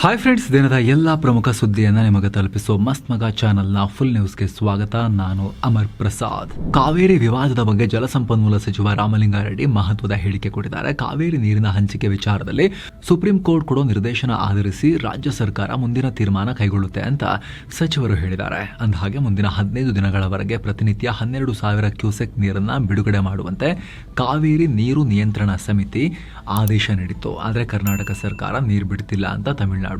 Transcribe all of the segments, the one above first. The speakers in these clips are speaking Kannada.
ಹಾಯ್ ಫ್ರೆಂಡ್ಸ್, ದಿನದ ಎಲ್ಲ ಪ್ರಮುಖ ಸುದ್ದಿಯನ್ನು ನಿಮಗೆ ತಲುಪಿಸೋ ಮಸ್ತ್ ಮಗ ಚಾನೆಲ್ನ ಫುಲ್ ನ್ಯೂಸ್ಗೆ ಸ್ವಾಗತ. ನಾನು ಅಮರ್ ಪ್ರಸಾದ್. ಕಾವೇರಿ ವಿವಾದದ ಬಗ್ಗೆ ಜಲಸಂಪನ್ಮೂಲ ಸಚಿವ ರಾಮಲಿಂಗಾರೆಡ್ಡಿ ಮಹತ್ವದ ಹೇಳಿಕೆ ಕೊಟ್ಟಿದ್ದಾರೆ. ಕಾವೇರಿ ನೀರಿನ ಹಂಚಿಕೆ ವಿಚಾರದಲ್ಲಿ ಸುಪ್ರೀಂ ಕೋರ್ಟ್ ಕೊಡೋ ನಿರ್ದೇಶನ ಆಧರಿಸಿ ರಾಜ್ಯ ಸರ್ಕಾರ ಮುಂದಿನ ತೀರ್ಮಾನ ಕೈಗೊಳ್ಳುತ್ತೆ ಅಂತ ಸಚಿವರು ಹೇಳಿದ್ದಾರೆ. ಅಂದಹಾಗೆ ಮುಂದಿನ 15 ದಿನಗಳವರೆಗೆ ಪ್ರತಿನಿತ್ಯ 12,000 ಕ್ಯೂಸೆಕ್ ನೀರನ್ನು ಬಿಡುಗಡೆ ಮಾಡುವಂತೆ ಕಾವೇರಿ ನೀರು ನಿಯಂತ್ರಣ ಸಮಿತಿ ಆದೇಶ ನೀಡಿತ್ತು. ಆದರೆ ಕರ್ನಾಟಕ ಸರ್ಕಾರ ನೀರು ಬಿಡ್ತಿಲ್ಲ ಅಂತ ತಮಿಳುನಾಡು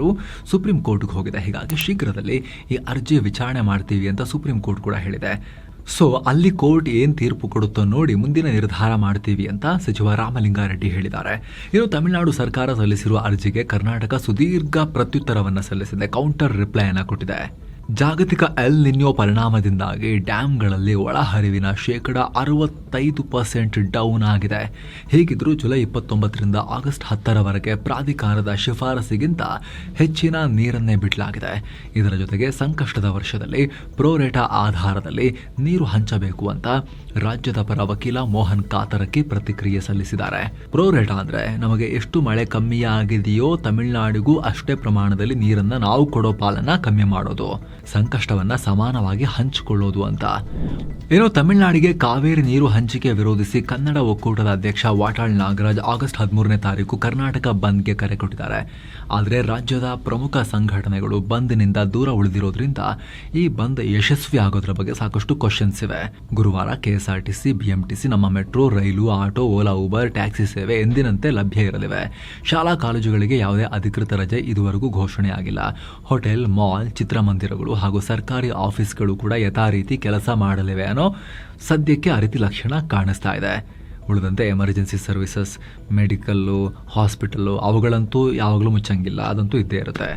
ಸುಪ್ರೀಂ ಕೋರ್ಟ್ಗೆ ಹೋಗಿದೆ. ಹೀಗಾಗಿ ಶೀಘ್ರದಲ್ಲಿ ಈ ಅರ್ಜಿ ವಿಚಾರಣೆ ಮಾಡ್ತೀವಿ ಅಂತ ಸುಪ್ರೀಂ ಕೋರ್ಟ್ ಕೂಡ ಹೇಳಿದೆ. ಸೊ ಅಲ್ಲಿ ಕೋರ್ಟ್ ಏನ್ ತೀರ್ಪು ಕೊಡುತ್ತೋ ನೋಡಿ ಮುಂದಿನ ನಿರ್ಧಾರ ಮಾಡ್ತೀವಿ ಅಂತ ಸಚಿವ ರಾಮಲಿಂಗಾರೆಡ್ಡಿ ಹೇಳಿದ್ದಾರೆ. ಇನ್ನು ತಮಿಳುನಾಡು ಸರ್ಕಾರ ಸಲ್ಲಿಸಿರುವ ಅರ್ಜಿಗೆ ಕರ್ನಾಟಕ ಸುದೀರ್ಘ ಪ್ರತ್ಯುತ್ತರವನ್ನು ಸಲ್ಲಿಸಿದೆ, ಕೌಂಟರ್ ರಿಪ್ಲೈಯನ್ನು ಕೊಟ್ಟಿದೆ. ಜಾಗತಿಕ ಎಲ್ ನಿನ್ಯೋ ಪರಿಣಾಮದಿಂದಾಗಿ ಡ್ಯಾಂಗಳಲ್ಲಿ ಒಳಹರಿವಿನ 65% ಡೌನ್ ಆಗಿದೆ. ಹೀಗಿದ್ರೂ ಜುಲೈ 29ರಿಂದ ಆಗಸ್ಟ್ 10ರವರೆಗೆ ಪ್ರಾಧಿಕಾರದ ಶಿಫಾರಸಿಗಿಂತ ಹೆಚ್ಚಿನ ನೀರನ್ನೇ ಬಿಡಲಾಗಿದೆ. ಇದರ ಜೊತೆಗೆ ಸಂಕಷ್ಟದ ವರ್ಷದಲ್ಲಿ ಪ್ರೋರೇಟಾ ಆಧಾರದಲ್ಲಿ ನೀರು ಹಂಚಬೇಕು ಅಂತ ರಾಜ್ಯದ ಪರ ವಕೀಲ ಮೋಹನ್ ಕಾತರಕಿ ಪ್ರತಿಕ್ರಿಯೆ ಸಲ್ಲಿಸಿದ್ದಾರೆ. ಪ್ರೋರೇಟಾ ಅಂದ್ರೆ ನಮಗೆ ಎಷ್ಟು ಮಳೆ ಕಮ್ಮಿ ಆಗಿದೆಯೋ ತಮಿಳುನಾಡಿಗೂ ಅಷ್ಟೇ ಪ್ರಮಾಣದಲ್ಲಿ ನೀರನ್ನ ನಾವು ಕೊಡೋ ಪಾಲನ್ನ ಕಮ್ಮಿ ಮಾಡೋದು, ಸಂಕಷ್ಟವನ್ನ ಸಮಾನವಾಗಿ ಹಂಚಿಕೊಳ್ಳೋದು ಅಂತ. ಇನ್ನು ತಮಿಳುನಾಡಿಗೆ ಕಾವೇರಿ ನೀರು ಹಂಚಿಕೆ ವಿರೋಧಿಸಿ ಕನ್ನಡ ಒಕ್ಕೂಟದ ಅಧ್ಯಕ್ಷ ವಾಟಾಳ್ ನಾಗರಾಜ್ ಆಗಸ್ಟ್ 13ನೇ ತಾರೀಕು ಕರ್ನಾಟಕ ಬಂದ್ಗೆ ಕರೆ ಕೊಟ್ಟಿದ್ದಾರೆ. ಆದರೆ ರಾಜ್ಯದ ಪ್ರಮುಖ ಸಂಘಟನೆಗಳು ಬಂದ್ನಿಂದ ದೂರ ಉಳಿದಿರೋದ್ರಿಂದ ಈ ಬಂದ್ ಯಶಸ್ವಿ ಆಗೋದ್ರ ಬಗ್ಗೆ ಸಾಕಷ್ಟು ಕ್ವಶನ್ಸ್ ಇವೆ. ಗುರುವಾರ ಕೆಎಸ್ಆರ್ಟಿಸಿ, ಬಿಎಂಟಿಸಿ, ನಮ್ಮ ಮೆಟ್ರೋ, ರೈಲು, ಆಟೋ, ಓಲಾ, ಊಬರ್, ಟ್ಯಾಕ್ಸಿ ಸೇವೆ ಎಂದಿನಂತೆ ಲಭ್ಯ ಇರಲಿವೆ. ಶಾಲಾ ಕಾಲೇಜುಗಳಿಗೆ ಯಾವುದೇ ಅಧಿಕೃತ ರಜೆ ಇದುವರೆಗೂ ಘೋಷಣೆಯಾಗಿಲ್ಲ. ಹೋಟೆಲ್, ಮಾಲ್, ಚಿತ್ರಮಂದಿರಗಳು ಹಾಗೂ ಸರ್ಕಾರಿ ಆಫೀಸ್ಗಳು ಕೂಡ ಯಥಾರೀತಿ ಕೆಲಸ ಮಾಡಲಿವೆ ಅನ್ನೋ ಸದ್ಯಕ್ಕೆ ಆ ರೀತಿ ಲಕ್ಷಣ ಕಾಣಿಸ್ತಾ ಇದೆ. ಉಳಿದಂತೆ ಎಮರ್ಜೆನ್ಸಿ ಸರ್ವಿಸಸ್, ಮೆಡಿಕಲ್ಲು, ಹಾಸ್ಪಿಟಲ್ಲು ಅವುಗಳಂತೂ ಯಾವಾಗಲೂ ಮುಚ್ಚಂಗಿಲ್ಲ, ಅದಂತೂ ಇದ್ದೇ ಇರುತ್ತೆ.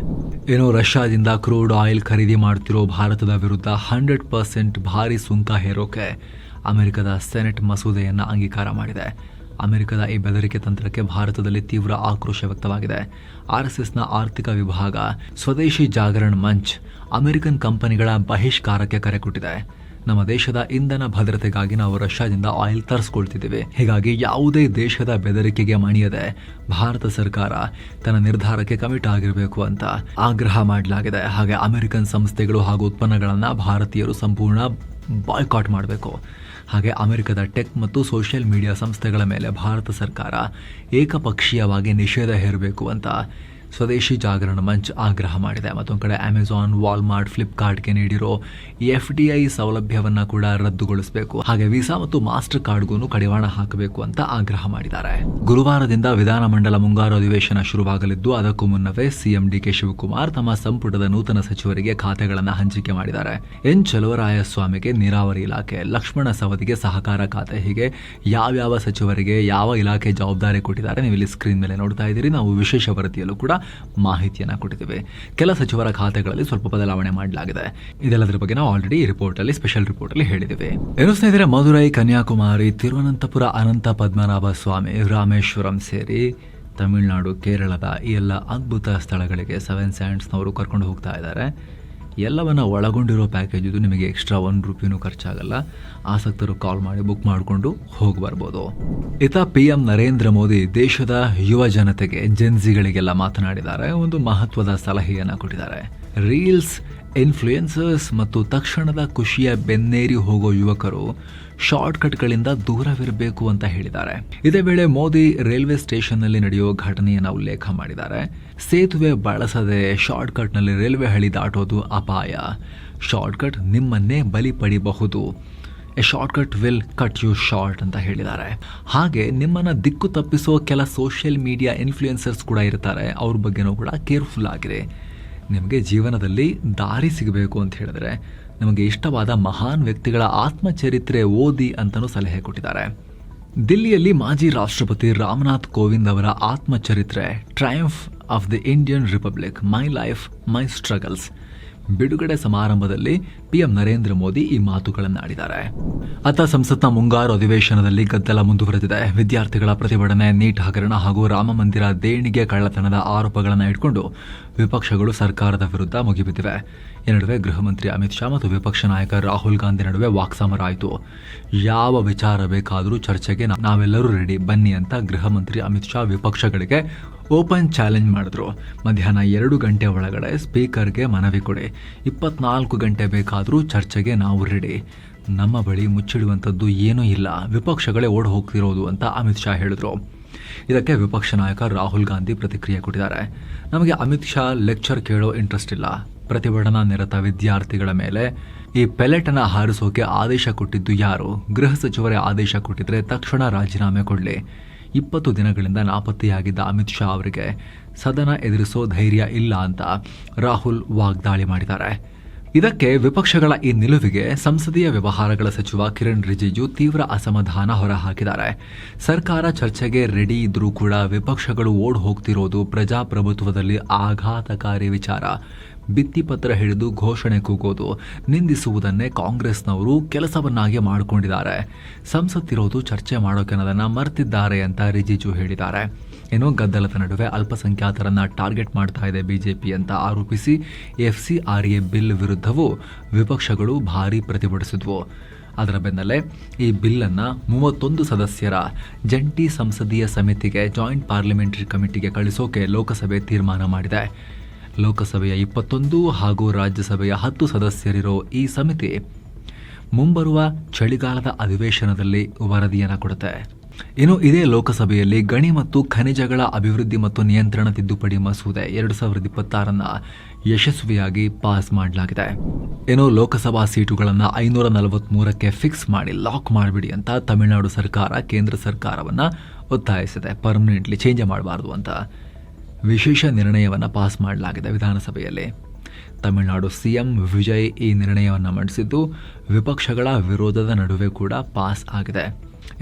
ಏನೋ ರಷ್ಯಾದಿಂದ ಕ್ರೂಡ್ ಆಯಿಲ್ ಖರೀದಿ ಮಾಡ್ತಿರೋ ಭಾರತದ ವಿರುದ್ಧ 100% ಭಾರಿ ಸುಂಕ ಹೇರೋಕೆ ಅಮೆರಿಕದ ಸೆನೆಟ್ ಮಸೂದೆಯನ್ನು ಅಂಗೀಕಾರ ಮಾಡಿದೆ. ಅಮೆರಿಕದ ಈ ಬೆದರಿಕೆ ತಂತ್ರಕ್ಕೆ ಭಾರತದಲ್ಲಿ ತೀವ್ರ ಆಕ್ರೋಶ ವ್ಯಕ್ತವಾಗಿದೆ. ಆರ್ಎಸ್ಎಸ್ನ ಆರ್ಥಿಕ ವಿಭಾಗ ಸ್ವದೇಶಿ ಜಾಗರಣ್ ಮಂಚ್ ಅಮೆರಿಕನ್ ಕಂಪನಿಗಳ ಬಹಿಷ್ಕಾರಕ್ಕೆ ಕರೆ ಕೊಟ್ಟಿದೆ. ನಮ್ಮ ದೇಶದ ಇಂಧನ ಭದ್ರತೆಗಾಗಿ ನಾವು ರಷ್ಯಾದಿಂದ ಆಯಿಲ್ ತರಿಸ್ಕೊಳ್ತಿದ್ದೇವೆ. ಹೀಗಾಗಿ ಯಾವುದೇ ದೇಶದ ಬೆದರಿಕೆಗೆ ಮಣಿಯದೆ ಭಾರತ ಸರ್ಕಾರ ತನ್ನ ನಿರ್ಧಾರಕ್ಕೆ ಕಮಿಟ್ ಆಗಿರಬೇಕು ಅಂತ ಆಗ್ರಹ ಮಾಡಲಾಗಿದೆ. ಹಾಗೆ ಅಮೆರಿಕನ್ ಸಂಸ್ಥೆಗಳು ಹಾಗೂ ಉತ್ಪನ್ನಗಳನ್ನು ಭಾರತೀಯರು ಸಂಪೂರ್ಣ ಬಾಯ್ಕಾಟ್ ಮಾಡಬೇಕು. ಹಾಗೆ ಅಮೆರಿಕದ ಟೆಕ್ ಮತ್ತು ಸೋಷಿಯಲ್ ಮೀಡಿಯಾ ಸಂಸ್ಥೆಗಳ ಮೇಲೆ ಭಾರತ ಸರ್ಕಾರ ಏಕಪಕ್ಷೀಯವಾಗಿ ನಿಷೇಧ ಹೇರಬೇಕು ಅಂತ ಸ್ವದೇಶಿ ಜಾಗರಣ ಮಂಚ್ ಆಗ್ರಹ ಮಾಡಿದೆ. ಮತ್ತೊಂದು ಕಡೆ ಅಮೆಜಾನ್, ವಾಲ್ಮಾರ್ಟ್, ಫ್ಲಿಪ್ಕಾರ್ಟ್ಗೆ ನೀಡಿರೋ FDI ಸೌಲಭ್ಯವನ್ನು ಕೂಡ ರದ್ದುಗೊಳಿಸಬೇಕು. ಹಾಗೆ ವೀಸಾ ಮತ್ತು ಮಾಸ್ಟರ್ ಕಾರ್ಡ್ಗೂ ಕಡಿವಾಣ ಹಾಕಬೇಕು ಅಂತ ಆಗ್ರಹ ಮಾಡಿದ್ದಾರೆ. ಗುರುವಾರದಿಂದ ವಿಧಾನಮಂಡಲ ಮುಂಗಾರು ಅಧಿವೇಶನ ಶುರುವಾಗಲಿದ್ದು ಅದಕ್ಕೂ ಮುನ್ನವೇ ಸಿಎಂ ಡಿಕೆ ಶಿವಕುಮಾರ್ ತಮ್ಮ ಸಂಪುಟದ ನೂತನ ಸಚಿವರಿಗೆ ಖಾತೆಗಳನ್ನು ಹಂಚಿಕೆ ಮಾಡಿದ್ದಾರೆ. ಎನ್ ಚಲುವರಾಯಸ್ವಾಮಿಗೆ ನೀರಾವರಿ ಇಲಾಖೆ, ಲಕ್ಷ್ಮಣ ಸವದಿಗೆ ಸಹಕಾರ ಖಾತೆ, ಹೀಗೆ ಯಾವ್ಯಾವ ಸಚಿವರಿಗೆ ಯಾವ ಇಲಾಖೆ ಜವಾಬ್ದಾರಿ ಕೊಟ್ಟಿದ್ದಾರೆ ನೀವು ಇಲ್ಲಿ ಸ್ಕ್ರೀನ್ ಮೇಲೆ ನೋಡ್ತಾ ಇದ್ದೀರಿ. ನಾವು ವಿಶೇಷ ವರದಿಯಲ್ಲೂ ಕೂಡ ಮಾಹಿತಿಯನ್ನು ಕೊಟ್ಟಿದ್ದೇವೆ. ಕೆಲ ಸಚಿವರ ಖಾತೆಗಳಲ್ಲಿ ಸ್ವಲ್ಪ ಬದಲಾವಣೆ ಮಾಡಲಾಗಿದೆ. ಇದೆಲ್ಲದರ ಬಗ್ಗೆ ನಾವು ಆಲ್ರೆಡಿ ಸ್ಪೆಷಲ್ ರಿಪೋರ್ಟ್ ಅಲ್ಲಿ ಹೇಳಿದ್ದೇವೆ. ಏನು ಸ್ನೇಹಿತರೆ, ಮಧುರೈ, ಕನ್ಯಾಕುಮಾರಿ, ತಿರುವನಂತಪುರ, ಅನಂತ ಪದ್ಮನಾಭ ಸ್ವಾಮಿ, ರಾಮೇಶ್ವರಂ ಸೇರಿ ತಮಿಳುನಾಡು, ಕೇರಳದ ಈ ಎಲ್ಲ ಅದ್ಭುತ ಸ್ಥಳಗಳಿಗೆ 7 ಸ್ಯಾಂಡ್ಸ್ನವರು ಕರ್ಕೊಂಡು ಹೋಗ್ತಾ ಇದ್ದಾರೆ. ಎಲ್ಲವನ್ನ ಒಳಗೊಂಡಿರೋ ಪ್ಯಾಕೇಜ್ ಇದು. ನಿಮಗೆ ಎಕ್ಸ್ಟ್ರಾ 1 ರೂಪಾಯಿನೂ ಖರ್ಚಾಗಲ್ಲ. ಆಸಕ್ತರು ಕಾಲ್ ಮಾಡಿ ಬುಕ್ ಮಾಡಿಕೊಂಡು ಹೋಗಿ ಬರ್ಬೋದು. PM ನರೇಂದ್ರ ಮೋದಿ ದೇಶದ ಯುವ ಜನತೆಗೆ, ಜೆನ್ಸಿಗಳಿಗೆಲ್ಲ ಮಾತನಾಡಿದ್ದಾರೆ. ಒಂದು ಮಹತ್ವದ ಸಲಹೆಯನ್ನು ಕೊಟ್ಟಿದ್ದಾರೆ. ರೀಲ್ಸ್, ಇನ್ಫ್ಲೂಯೆನ್ಸರ್ಸ್ ಮತ್ತು ತಕ್ಷಣದ ಖುಷಿಯ ಬೆನ್ನೇರಿ ಹೋಗೋ ಯುವಕರು ಶಾರ್ಟ್ಕಟ್ಗಳಿಂದ ದೂರವಿರಬೇಕು ಅಂತ ಹೇಳಿದ್ದಾರೆ. ಇದೇ ವೇಳೆ ಮೋದಿ ರೈಲ್ವೆ ಸ್ಟೇಷನ್ನಲ್ಲಿ ನಡೆಯುವ ಘಟನೆಯನ್ನು ಉಲ್ಲೇಖ ಮಾಡಿದ್ದಾರೆ. ಸೇತುವೆ ಬಳಸದೆ ಶಾರ್ಟ್ಕಟ್ನಲ್ಲಿ ರೈಲ್ವೆ ಹಳಿ ದಾಟೋದು ಅಪಾಯ. ಶಾರ್ಟ್ಕಟ್ ನಿಮ್ಮನ್ನೇ ಬಲಿ ಪಡಿಬಹುದು. A shortcut will cut you short ಅಂತ ಹೇಳಿದ್ದಾರೆ. ಹಾಗೆ ನಿಮ್ಮನ್ನು ದಿಕ್ಕು ತಪ್ಪಿಸೋ ಕೆಲ ಸೋಷಿಯಲ್ ಮೀಡಿಯಾ ಇನ್ಫ್ಲೂಯೆನ್ಸರ್ಸ್ ಕೂಡ ಇರ್ತಾರೆ. ಅವ್ರ ಬಗ್ಗೆನೂ ಕೂಡ ಕೇರ್ಫುಲ್ ಆಗಿರಿ. ನಿಮಗೆ ಜೀವನದಲ್ಲಿ ದಾರಿ ಸಿಗಬೇಕು ಅಂತ ಹೇಳಿದ್ರೆ ನಿಮಗೆ ಇಷ್ಟವಾದ ಮಹಾನ್ ವ್ಯಕ್ತಿಗಳ ಆತ್ಮಚರಿತ್ರೆ ಓದಿ ಅಂತಲೂ ಸಲಹೆ ಕೊಟ್ಟಿದ್ದಾರೆ. ದಿಲ್ಲಿಯಲ್ಲಿ ಮಾಜಿ ರಾಷ್ಟ್ರಪತಿ ರಾಮನಾಥ್ ಕೋವಿಂದ್ ಅವರ ಆತ್ಮಚರಿತ್ರೆ Triumph of the Indian Republic, my life my struggles ಬಿಡುಗಡೆ ಸಮಾರಂಭದಲ್ಲಿ PM ನರೇಂದ್ರ ಮೋದಿ ಈ ಮಾತುಗಳನ್ನಾಡಿದ್ದಾರೆ. ಅತ್ತ ಸಂಸತ್ನ ಮುಂಗಾರು ಅಧಿವೇಶನದಲ್ಲಿ ಗದ್ದಲ ಮುಂದುವರೆದಿದೆ. ವಿದ್ಯಾರ್ಥಿಗಳ ಪ್ರತಿಭಟನೆ, ನೀಟ್ ಹಗರಣ ಹಾಗೂ ರಾಮ ಮಂದಿರ ದೇಣಿಗೆ ಕಳ್ಳತನದ ಆರೋಪಗಳನ್ನು ಇಟ್ಕೊಂಡು ವಿಪಕ್ಷಗಳು ಸರ್ಕಾರದ ವಿರುದ್ಧ ಮುಗಿಬಿದ್ದಿವೆ. ಈ ನಡುವೆ ಗೃಹ ಮಂತ್ರಿ ಅಮಿತ್ ಶಾ ಮತ್ತು ವಿಪಕ್ಷ ನಾಯಕ ರಾಹುಲ್ ಗಾಂಧಿ ನಡುವೆ ವಾಕ್ಸಮರ ಆಯಿತು. ಯಾವ ವಿಚಾರ ಬೇಕಾದರೂ ಚರ್ಚೆಗೆ ನಾವೆಲ್ಲರೂ ರೆಡಿ, ಬನ್ನಿ ಅಂತ ಗೃಹ ಮಂತ್ರಿ ಅಮಿತ್ ಶಾ ವಿಪಕ್ಷಗಳಿಗೆ ಓಪನ್ ಚಾಲೆಂಜ್ ಮಾಡಿದ್ರು. ಮಧ್ಯಾಹ್ನ 2 ಗಂಟೆ ಒಳಗಡೆ ಸ್ಪೀಕರ್ಗೆ ಮನವಿ ಕೊಡಿ, 24 ಗಂಟೆ ಬೇಕಾದರೂ ಚರ್ಚೆಗೆ ನಾವು ರೆಡಿ, ನಮ್ಮ ಬಳಿ ಮುಚ್ಚಿಡುವಂಥದ್ದು ಏನೂ ಇಲ್ಲ, ವಿಪಕ್ಷಗಳೇ ಓಡ್ ಹೋಗ್ತಿರೋದು ಅಂತ ಅಮಿತ್ ಶಾ ಹೇಳಿದ್ರು. ಇದಕ್ಕೆ ವಿಪಕ್ಷ ನಾಯಕ ರಾಹುಲ್ ಗಾಂಧಿ ಪ್ರತಿಕ್ರಿಯೆ ಕೊಟ್ಟಿದ್ದಾರೆ. ನಮಗೆ ಅಮಿತ್ ಶಾ ಲೆಕ್ಚರ್ ಕೇಳೋ ಇಂಟ್ರೆಸ್ಟ್ ಇಲ್ಲ, ಪ್ರತಿಭಟನಾ ನಿರತ ವಿದ್ಯಾರ್ಥಿಗಳ ಮೇಲೆ ಈ ಪೆಲೆಟನ್ನು ಹಾರಿಸೋಕೆ ಆದೇಶ ಕೊಟ್ಟಿದ್ದು ಯಾರು? ಗೃಹ ಸಚಿವರೇ ಆದೇಶ ಕೊಟ್ಟಿದ್ರೆ ತಕ್ಷಣ ರಾಜೀನಾಮೆ ಕೊಡಲಿ. 20 ದಿನಗಳಿಂದ ನಾಪತ್ತೆಯಾಗಿದ್ದ ಅಮಿತ್ ಶಾ ಅವರಿಗೆ ಸದನ ಎದುರಿಸೋ ಧೈರ್ಯ ಇಲ್ಲ ಅಂತ ರಾಹುಲ್ ವಾಗ್ದಾಳಿ ಮಾಡಿದ್ದಾರೆ. ಇದಕ್ಕೆ ವಿಪಕ್ಷಗಳ ಈ ನಿಲುವಿಗೆ ಸಂಸದೀಯ ವ್ಯವಹಾರಗಳ ಸಚಿವ ಕಿರಣ್ ರಿಜಿಜು ತೀವ್ರ ಅಸಮಾಧಾನ ಹೊರಹಾಕಿದ್ದಾರೆ. ಸರ್ಕಾರ ಚರ್ಚೆಗೆ ರೆಡಿ ಇದ್ರೂ ಕೂಡ ವಿಪಕ್ಷಗಳು ಓಡ್ ಹೋಗ್ತಿರೋದು ಪ್ರಜಾಪ್ರಭುತ್ವದಲ್ಲಿ ಆಘಾತಕಾರಿ ವಿಚಾರ. ಭಿತ್ತಿಪತ್ರ ಹಿಡಿದು ಘೋಷಣೆ ಕೂಗೋದು, ನಿಂದಿಸುವುದನ್ನೇ ಕಾಂಗ್ರೆಸ್ನವರು ಕೆಲಸವನ್ನಾಗಿ ಮಾಡಿಕೊಂಡಿದ್ದಾರೆ. ಸಂಸತ್ತಿರೋದು ಚರ್ಚೆ ಮಾಡೋಕೆನ್ನೋದನ್ನ ಮರ್ತಿದ್ದಾರೆ ಅಂತ ರಿಜಿಜು ಹೇಳಿದ್ದಾರೆ. ಏನೋ ಗದ್ದಲದ ನಡುವೆ ಅಲ್ಪಸಂಖ್ಯಾತರನ್ನ ಟಾರ್ಗೆಟ್ ಮಾಡ್ತಾ ಇದೆ ಬಿಜೆಪಿ ಅಂತ ಆರೋಪಿಸಿ FCRA ಬಿಲ್ ವಿರುದ್ಧವೂ ವಿಪಕ್ಷಗಳು ಭಾರೀ ಪ್ರತಿಭಟಿಸಿದ್ವು. ಅದರ ಬೆನ್ನಲ್ಲೇ ಈ ಬಿಲ್ಲನ್ನು 31 ಸದಸ್ಯರ ಜಂಟಿ ಸಂಸದೀಯ ಸಮಿತಿಗೆ ಜಾಯಿಂಟ್ ಪಾರ್ಲಿಮೆಂಟರಿ ಕಮಿಟಿಗೆ ಕಳಿಸೋಕೆ ಲೋಕಸಭೆ ತೀರ್ಮಾನ ಮಾಡಿದೆ. ಲೋಕಸಭೆಯ 21 ಹಾಗೂ ರಾಜ್ಯಸಭೆಯ 10 ಸದಸ್ಯರಿರೋ ಈ ಸಮಿತಿ ಮುಂಬರುವ ಚಳಿಗಾಲದ ಅಧಿವೇಶನದಲ್ಲಿ ವರದಿಯನ್ನು ಕೊಡುತ್ತೆ. ಇನ್ನು ಇದೇ ಲೋಕಸಭೆಯಲ್ಲಿ ಗಣಿ ಮತ್ತು ಖನಿಜಗಳ ಅಭಿವೃದ್ಧಿ ಮತ್ತು ನಿಯಂತ್ರಣ ತಿದ್ದುಪಡಿ ಮಸೂದೆ 2026 ಯಶಸ್ವಿಯಾಗಿ ಪಾಸ್ ಮಾಡಲಾಗಿದೆ. ಇನ್ನು ಲೋಕಸಭಾ ಸೀಟುಗಳನ್ನು 543ಕ್ಕೆ ಫಿಕ್ಸ್ ಮಾಡಿ ಲಾಕ್ ಮಾಡಿಬಿಡಿ ಅಂತ ತಮಿಳುನಾಡು ಸರ್ಕಾರ ಕೇಂದ್ರ ಸರ್ಕಾರವನ್ನು ಒತ್ತಾಯಿಸಿದೆ. ಪರ್ಮನೆಂಟ್ಲಿ ಚೇಂಜ್ ಮಾಡಬಾರ್ದು ಅಂತ ವಿಶೇಷ ನಿರ್ಣಯವನ್ನು ಪಾಸ್ ಮಾಡಲಾಗಿದೆ ವಿಧಾನಸಭೆಯಲ್ಲಿ. ತಮಿಳುನಾಡು CM ವಿಜಯ್ ಈ ನಿರ್ಣಯವನ್ನು ಮಂಡಿಸಿದ್ದು ವಿಪಕ್ಷಗಳ ವಿರೋಧದ ನಡುವೆ ಕೂಡ ಪಾಸ್ ಆಗಿದೆ.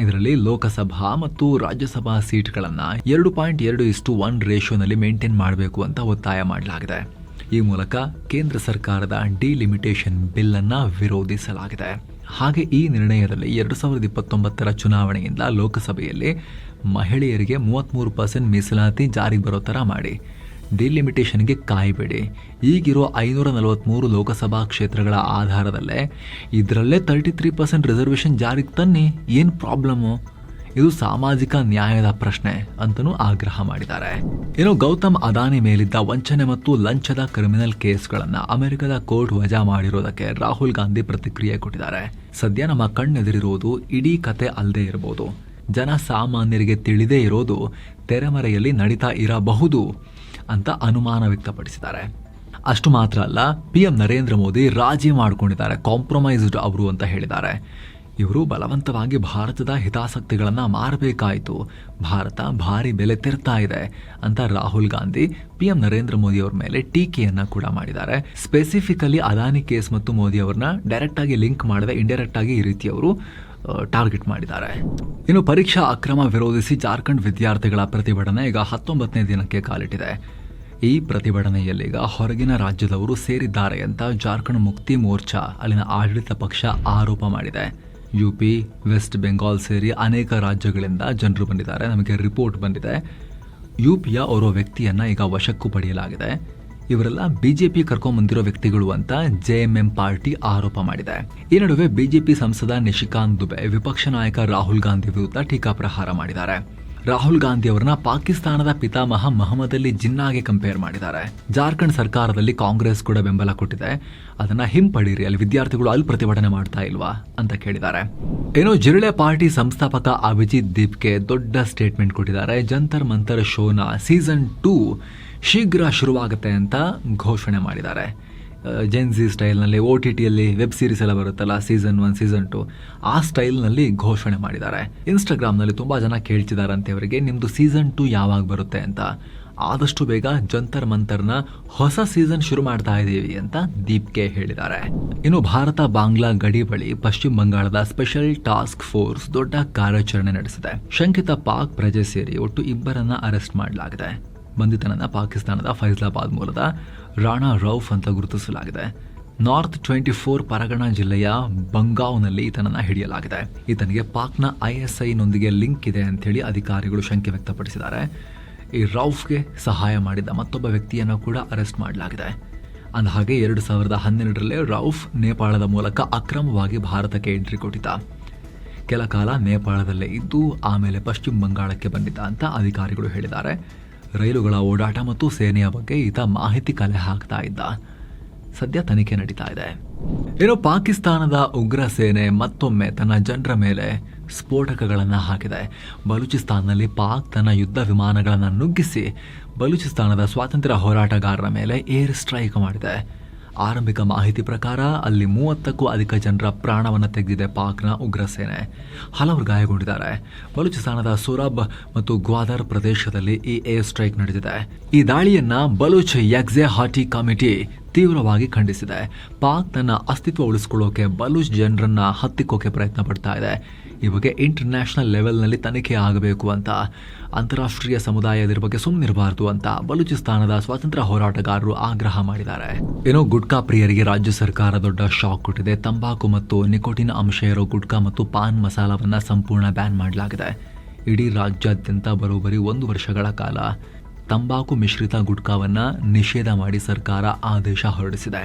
ಇದರಲ್ಲಿ ಲೋಕಸಭಾ ಮತ್ತು ರಾಜ್ಯಸಭಾ ಸೀಟ್ಗಳನ್ನು 2.2:1 ರೇಷಿಯೋನಲ್ಲಿ ಮೇಂಟೈನ್ ಮಾಡಬೇಕು ಅಂತ ಒತ್ತಾಯ ಮಾಡಲಾಗಿದೆ. ಈ ಮೂಲಕ ಕೇಂದ್ರ ಸರ್ಕಾರದ ಡಿಲಿಮಿಟೇಷನ್ ಬಿಲ್ ಅನ್ನು ವಿರೋಧಿಸಲಾಗಿದೆ. ಹಾಗೆ ಈ ನಿರ್ಣಯದಲ್ಲಿ 2029 ಚುನಾವಣೆಯಿಂದ ಲೋಕಸಭೆಯಲ್ಲಿ ಮಹಿಳೆಯರಿಗೆ 33% ಮೀಸಲಾತಿ ಜಾರಿಗೆ ಬರೋ ಥರ ಮಾಡಿ, ಡಿಲಿಮಿಟೇಷನ್ಗೆ ಕಾಯಬೇಡಿ. ಈಗಿರೋ 543 ಲೋಕಸಭಾ ಕ್ಷೇತ್ರಗಳ ಆಧಾರದಲ್ಲೇ ಇದರಲ್ಲೇ 33% ರಿಸರ್ವೇಷನ್ ಜಾರಿಗೆ ತನ್ನಿ, ಏನು ಪ್ರಾಬ್ಲಮ್ಮು? ಇದು ಸಾಮಾಜಿಕ ನ್ಯಾಯದ ಪ್ರಶ್ನೆ ಅಂತಲೂ ಆಗ್ರಹ ಮಾಡಿದ್ದಾರೆ. ಇನ್ನು ಗೌತಮ್ ಅದಾನಿ ಮೇಲಿದ್ದ ವಂಚನೆ ಮತ್ತು ಲಂಚದ ಕ್ರಿಮಿನಲ್ ಕೇಸ್ಗಳನ್ನು ಅಮೆರಿಕದ ಕೋರ್ಟ್ ವಜಾ ಮಾಡಿರೋದಕ್ಕೆ ರಾಹುಲ್ ಗಾಂಧಿ ಪ್ರತಿಕ್ರಿಯೆ ಕೊಟ್ಟಿದ್ದಾರೆ. ಸದ್ಯ ನಮ್ಮ ಕಣ್ಣೆದುರಿರೋದು ಇಡೀ ಕತೆ ಅಲ್ಲದೆ ಇರಬಹುದು, ಜನ ಸಾಮಾನ್ಯರಿಗೆ ತಿಳಿದೇ ಇರೋದು ತೆರೆಮರೆಯಲ್ಲಿ ನಡೀತಾ ಇರಬಹುದು ಅಂತ ಅನುಮಾನ ವ್ಯಕ್ತಪಡಿಸಿದ್ದಾರೆ. ಅಷ್ಟು ಮಾತ್ರ ಅಲ್ಲ, PM ನರೇಂದ್ರ ಮೋದಿ ರಾಜಿ ಮಾಡಿಕೊಂಡಿದ್ದಾರೆ, ಕಾಂಪ್ರಮೈಸ್ಡ್ ಅವರು ಅಂತ ಹೇಳಿದ್ದಾರೆ. ಇವರು ಬಲವಂತವಾಗಿ ಭಾರತದ ಹಿತಾಸಕ್ತಿಗಳನ್ನು ಮಾರಬೇಕಾಯಿತು, ಭಾರತ ಭಾರಿ ಬೆಲೆ ತೆರ್ತಾ ಇದೆ ಅಂತ ರಾಹುಲ್ ಗಾಂಧಿ PM ನರೇಂದ್ರ ಮೋದಿ ಅವರ ಮೇಲೆ ಟೀಕೆಯನ್ನು ಕೂಡ ಮಾಡಿದ್ದಾರೆ. ಸ್ಪೆಸಿಫಿಕಲಿ ಅದಾನಿ ಕೇಸ್ ಮತ್ತು ಮೋದಿ ಅವ್ರನ್ನ ಡೈರೆಕ್ಟ್ ಆಗಿ ಲಿಂಕ್ ಮಾಡದೆ ಇಂಡೈರೆಕ್ಟ್ ಆಗಿ ಈ ರೀತಿಯವರು ಟಾರ್ಗೆಟ್ ಮಾಡಿದ್ದಾರೆ. ಇನ್ನು ಪರೀಕ್ಷಾ ಅಕ್ರಮ ವಿರೋಧಿಸಿ ಜಾರ್ಖಂಡ್ ವಿದ್ಯಾರ್ಥಿಗಳ ಪ್ರತಿಭಟನೆ ಈಗ 19ನೇ ದಿನಕ್ಕೆ ಕಾಲಿಟ್ಟಿದೆ. ಈ ಪ್ರತಿಭಟನೆಯಲ್ಲಿ ಈಗ ಹೊರಗಿನ ರಾಜ್ಯದವರು ಸೇರಿದ್ದಾರೆ ಅಂತ ಜಾರ್ಖಂಡ್ ಮುಕ್ತಿ ಮೋರ್ಚಾ ಅಲ್ಲಿನ ಆಡಳಿತ ಪಕ್ಷ ಆರೋಪ ಮಾಡಿದೆ. UP, ವೆಸ್ಟ್ ಬೆಂಗಾಲ್ ಸೇರಿ ಅನೇಕ ರಾಜ್ಯಗಳಿಂದ ಜನರು ಬಂದಿದ್ದಾರೆ. ನಮಗೆ ರಿಪೋರ್ಟ್ ಬಂದಿದೆ. UPಯ ಓರ್ವ ವ್ಯಕ್ತಿಯನ್ನ ಈಗ ವಶಕ್ಕೂ ಪಡೆಯಲಾಗಿದೆ. ಇವರೆಲ್ಲ ಬಿಜೆಪಿ ಕರ್ಕೊಂಡ್ಬಂದಿರೋ ವ್ಯಕ್ತಿಗಳು ಅಂತ JMM ಪಾರ್ಟಿ ಆರೋಪ ಮಾಡಿದೆ. ಈ ನಡುವೆ ಬಿಜೆಪಿ ಸಂಸದ ನಿಶಿಕಾಂತ್ ದುಬೆ ವಿಪಕ್ಷ ನಾಯಕ ರಾಹುಲ್ ಗಾಂಧಿ ವಿರುದ್ಧ ಟೀಕಾಪ್ರಹಾರ ಮಾಡಿದ್ದಾರೆ. ರಾಹುಲ್ ಗಾಂಧಿ ಅವರನ್ನ ಪಾಕಿಸ್ತಾನದ ಪಿತಾಮಹ ಮೊಹಮ್ಮದ್ ಅಲಿ ಜಿನ್ನಾಗೆ ಕಂಪೇರ್ ಮಾಡಿದ್ದಾರೆ. ಜಾರ್ಖಂಡ್ ಸರ್ಕಾರದಲ್ಲಿ ಕಾಂಗ್ರೆಸ್ ಕೂಡ ಬೆಂಬಲ ಕೊಟ್ಟಿದೆ, ಅದನ್ನ ಹಿಂಪಡೀರಿ, ಅಲ್ಲಿ ವಿದ್ಯಾರ್ಥಿಗಳು ಅಲ್ಲಿ ಪ್ರತಿಭಟನೆ ಮಾಡ್ತಾ ಇಲ್ವಾ ಅಂತ ಕೇಳಿದ್ದಾರೆ. ಏನೋ ಜಿರಳೆ ಪಾರ್ಟಿ ಸಂಸ್ಥಾಪಕ ಅಭಿಜಿತ್ ದೀಪ್ಗೆ ದೊಡ್ಡ ಸ್ಟೇಟ್ಮೆಂಟ್ ಕೊಟ್ಟಿದ್ದಾರೆ. ಜಂತರ್ ಮಂತರ್ ಶೋನ ಸೀಸನ್ 2 ಶೀಘ್ರ ಶುರುವಾಗುತ್ತೆ ಅಂತ ಘೋಷಣೆ ಮಾಡಿದ್ದಾರೆ. ಜೆನ್ಸಿ ಸ್ಟೈಲ್ನಲ್ಲಿ OTTಯಲ್ಲಿ ವೆಬ್ ಸೀರೀಸ್ ಎಲ್ಲ ಬರುತ್ತಲ್ಲ, ಸೀಸನ್ 1 ಸೀಸನ್ 2 ಆ ಸ್ಟೈಲ್ನಲ್ಲಿ ಘೋಷಣೆ ಮಾಡಿದ್ದಾರೆ. ಇನ್ಸ್ಟಾಗ್ರಾಮ್ನಲ್ಲಿ ತುಂಬ ಜನ ಕೇಳ್ತಿದ್ದಾರಂತೆ ಅವರಿಗೆ ನಿಮ್ಮದು ಸೀಸನ್ 2 ಯಾವಾಗ ಬರುತ್ತೆ ಅಂತ. ಆದಷ್ಟು ಬೇಗ ಜಂತರ್ ಮಂತರ್ನ ಹೊಸ ಸೀಸನ್ ಶುರು ಮಾಡ್ತಾ ಇದ್ದೀವಿ ಅಂತ ದೀಪ್ಗೆ ಹೇಳಿದ್ದಾರೆ. ಇನ್ನು ಭಾರತ ಬಾಂಗ್ಲಾ ಗಡಿ ಬಳಿ ಪಶ್ಚಿಮ ಬಂಗಾಳದ ಸ್ಪೆಷಲ್ ಟಾಸ್ಕ್ ಫೋರ್ಸ್ ದೊಡ್ಡ ಕಾರ್ಯಾಚರಣೆ ನಡೆಸಿದೆ. ಶಂಕಿತ ಪಾಕ್ ಪ್ರಜೆ ಸೇರಿ ಒಟ್ಟು 2 ಅರೆಸ್ಟ್ ಮಾಡಲಾಗಿದೆ. ಬಂಧಿತನನ್ನ ಪಾಕಿಸ್ತಾನದ ಫೈಸಲಾಬಾದ್ ಮೂಲದ ರಾಣಾ ರೌಫ್ ಅಂತ ಗುರುತಿಸಲಾಗಿದೆ. ನಾರ್ತ್ 24 ಪರಗಣ ಜಿಲ್ಲೆಯ ಬಂಗಾವ್ನಲ್ಲಿ ಈತನನ್ನ ಹಿಡಿಯಲಾಗಿದೆ. ಈತನಿಗೆ ಪಾಕ್ನ ISI-ನೊಂದಿಗೆ ಲಿಂಕ್ ಇದೆ ಅಂತೇಳಿ ಅಧಿಕಾರಿಗಳು ಶಂಕೆ ವ್ಯಕ್ತಪಡಿಸಿದ್ದಾರೆ. ಈ ರೌಫ್ಗೆ ಸಹಾಯ ಮಾಡಿದ ಮತ್ತೊಬ್ಬ ವ್ಯಕ್ತಿಯನ್ನು ಕೂಡ ಅರೆಸ್ಟ್ ಮಾಡಲಾಗಿದೆ. ಅಂದಹಾಗೆ 2012ರಲ್ಲೇ ರೌಫ್ ನೇಪಾಳದ ಮೂಲಕ ಅಕ್ರಮವಾಗಿ ಭಾರತಕ್ಕೆ ಎಂಟ್ರಿ ಕೊಟ್ಟಿದ್ದ. ಕೆಲ ಕಾಲ ನೇಪಾಳದಲ್ಲೇ ಇದ್ದು ಆಮೇಲೆ ಪಶ್ಚಿಮ ಬಂಗಾಳಕ್ಕೆ ಬಂದಿದ್ದ ಅಂತ ಅಧಿಕಾರಿಗಳು ಹೇಳಿದ್ದಾರೆ. ರೈಲುಗಳ ಓಡಾಟ ಮತ್ತು ಸೇನೆಯ ಬಗ್ಗೆ ಈತ ಮಾಹಿತಿ ಕಲೆ ಹಾಕ್ತಾ ಇದ್ದ. ಸದ್ಯ ತನಿಖೆ ನಡೀತಾ ಇದೆ. ಇನ್ನು ಪಾಕಿಸ್ತಾನದ ಉಗ್ರ ಸೇನೆ ಮತ್ತೊಮ್ಮೆ ತನ್ನ ಜನರ ಮೇಲೆ ಸ್ಫೋಟಕಗಳನ್ನು ಹಾಕಿದೆ. ಬಲೂಚಿಸ್ತಾನ್ನಲ್ಲಿ ಪಾಕ್ ತನ್ನ ಯುದ್ಧ ವಿಮಾನಗಳನ್ನು ನುಗ್ಗಿಸಿ ಬಲೂಚಿಸ್ತಾನದ ಸ್ವಾತಂತ್ರ್ಯ ಹೋರಾಟಗಾರರ ಮೇಲೆ ಏರ್ ಸ್ಟ್ರೈಕ್ ಮಾಡಿದೆ. ಆರಂಭಿಕ ಮಾಹಿತಿ ಪ್ರಕಾರ ಅಲ್ಲಿ 30ಕ್ಕೂ ಅಧಿಕ ಜನರ ಪ್ರಾಣವನ್ನು ತೆಗೆದಿದೆ ಪಾಕ್ನ ಉಗ್ರ ಸೇನೆ. ಹಲವರು ಗಾಯಗೊಂಡಿದ್ದಾರೆ. ಬಲೂಚಿಸ್ತಾನದ ಸೊರಬ್ ಮತ್ತು ಗ್ವಾದರ್ ಪ್ರದೇಶದಲ್ಲಿ ಈ ಏರ್ ಸ್ಟ್ರೈಕ್ ನಡೆದಿದೆ. ಈ ದಾಳಿಯನ್ನ ಬಲೂಚ್ ಎಕ್ಸೆಹಾಟಿ ಕಮಿಟಿ ತೀವ್ರವಾಗಿ ಖಂಡಿಸಿದೆ. ಪಾಕ್ ತನ್ನ ಅಸ್ತಿತ್ವ ಉಳಿಸಿಕೊಳ್ಳೋಕೆ ಬಲೂಚ್ ಜನರನ್ನ ಹತ್ತಿಕ್ಕೋಕೆ ಪ್ರಯತ್ನ ಪಡ್ತಾ ಇದೆ. ಈ ಬಗ್ಗೆ ಇಂಟರ್ನ್ಯಾಷನಲ್ ಲೆವೆಲ್ನಲ್ಲಿ ತನಿಖೆ ಆಗಬೇಕು ಅಂತ, ಅಂತಾರಾಷ್ಟ್ರೀಯ ಸಮುದಾಯ ಇದರ ಬಗ್ಗೆ ಸುಮ್ಮನಿರಬಾರದು ಅಂತ ಬಲೂಚಿಸ್ತಾನದ ಸ್ವಾತಂತ್ರ್ಯ ಹೋರಾಟಗಾರರು ಆಗ್ರಹ ಮಾಡಿದ್ದಾರೆ. ಏನೋ ಗುಟ್ಕಾ ಪ್ರಿಯರಿಗೆ ರಾಜ್ಯ ಸರ್ಕಾರ ದೊಡ್ಡ ಶಾಕ್ ಕೊಟ್ಟಿದೆ. ತಂಬಾಕು ಮತ್ತು ನಿಕೋಟಿನ್ ಅಂಶ ಇರೋ ಗುಟ್ಕಾ ಮತ್ತು ಪಾನ್ ಮಸಾಲವನ್ನ ಸಂಪೂರ್ಣ ಬ್ಯಾನ್ ಮಾಡಲಾಗಿದೆ. ಇಡೀ ರಾಜ್ಯಾದ್ಯಂತ ಬರೋಬ್ಬರಿ 1 ವರ್ಷಗಳ ಕಾಲ ತಂಬಾಕು ಮಿಶ್ರಿತ ಗುಟ್ಕಾವನ್ನ ನಿಷೇಧ ಮಾಡಿ ಸರ್ಕಾರ ಆದೇಶ ಹೊರಡಿಸಿದೆ.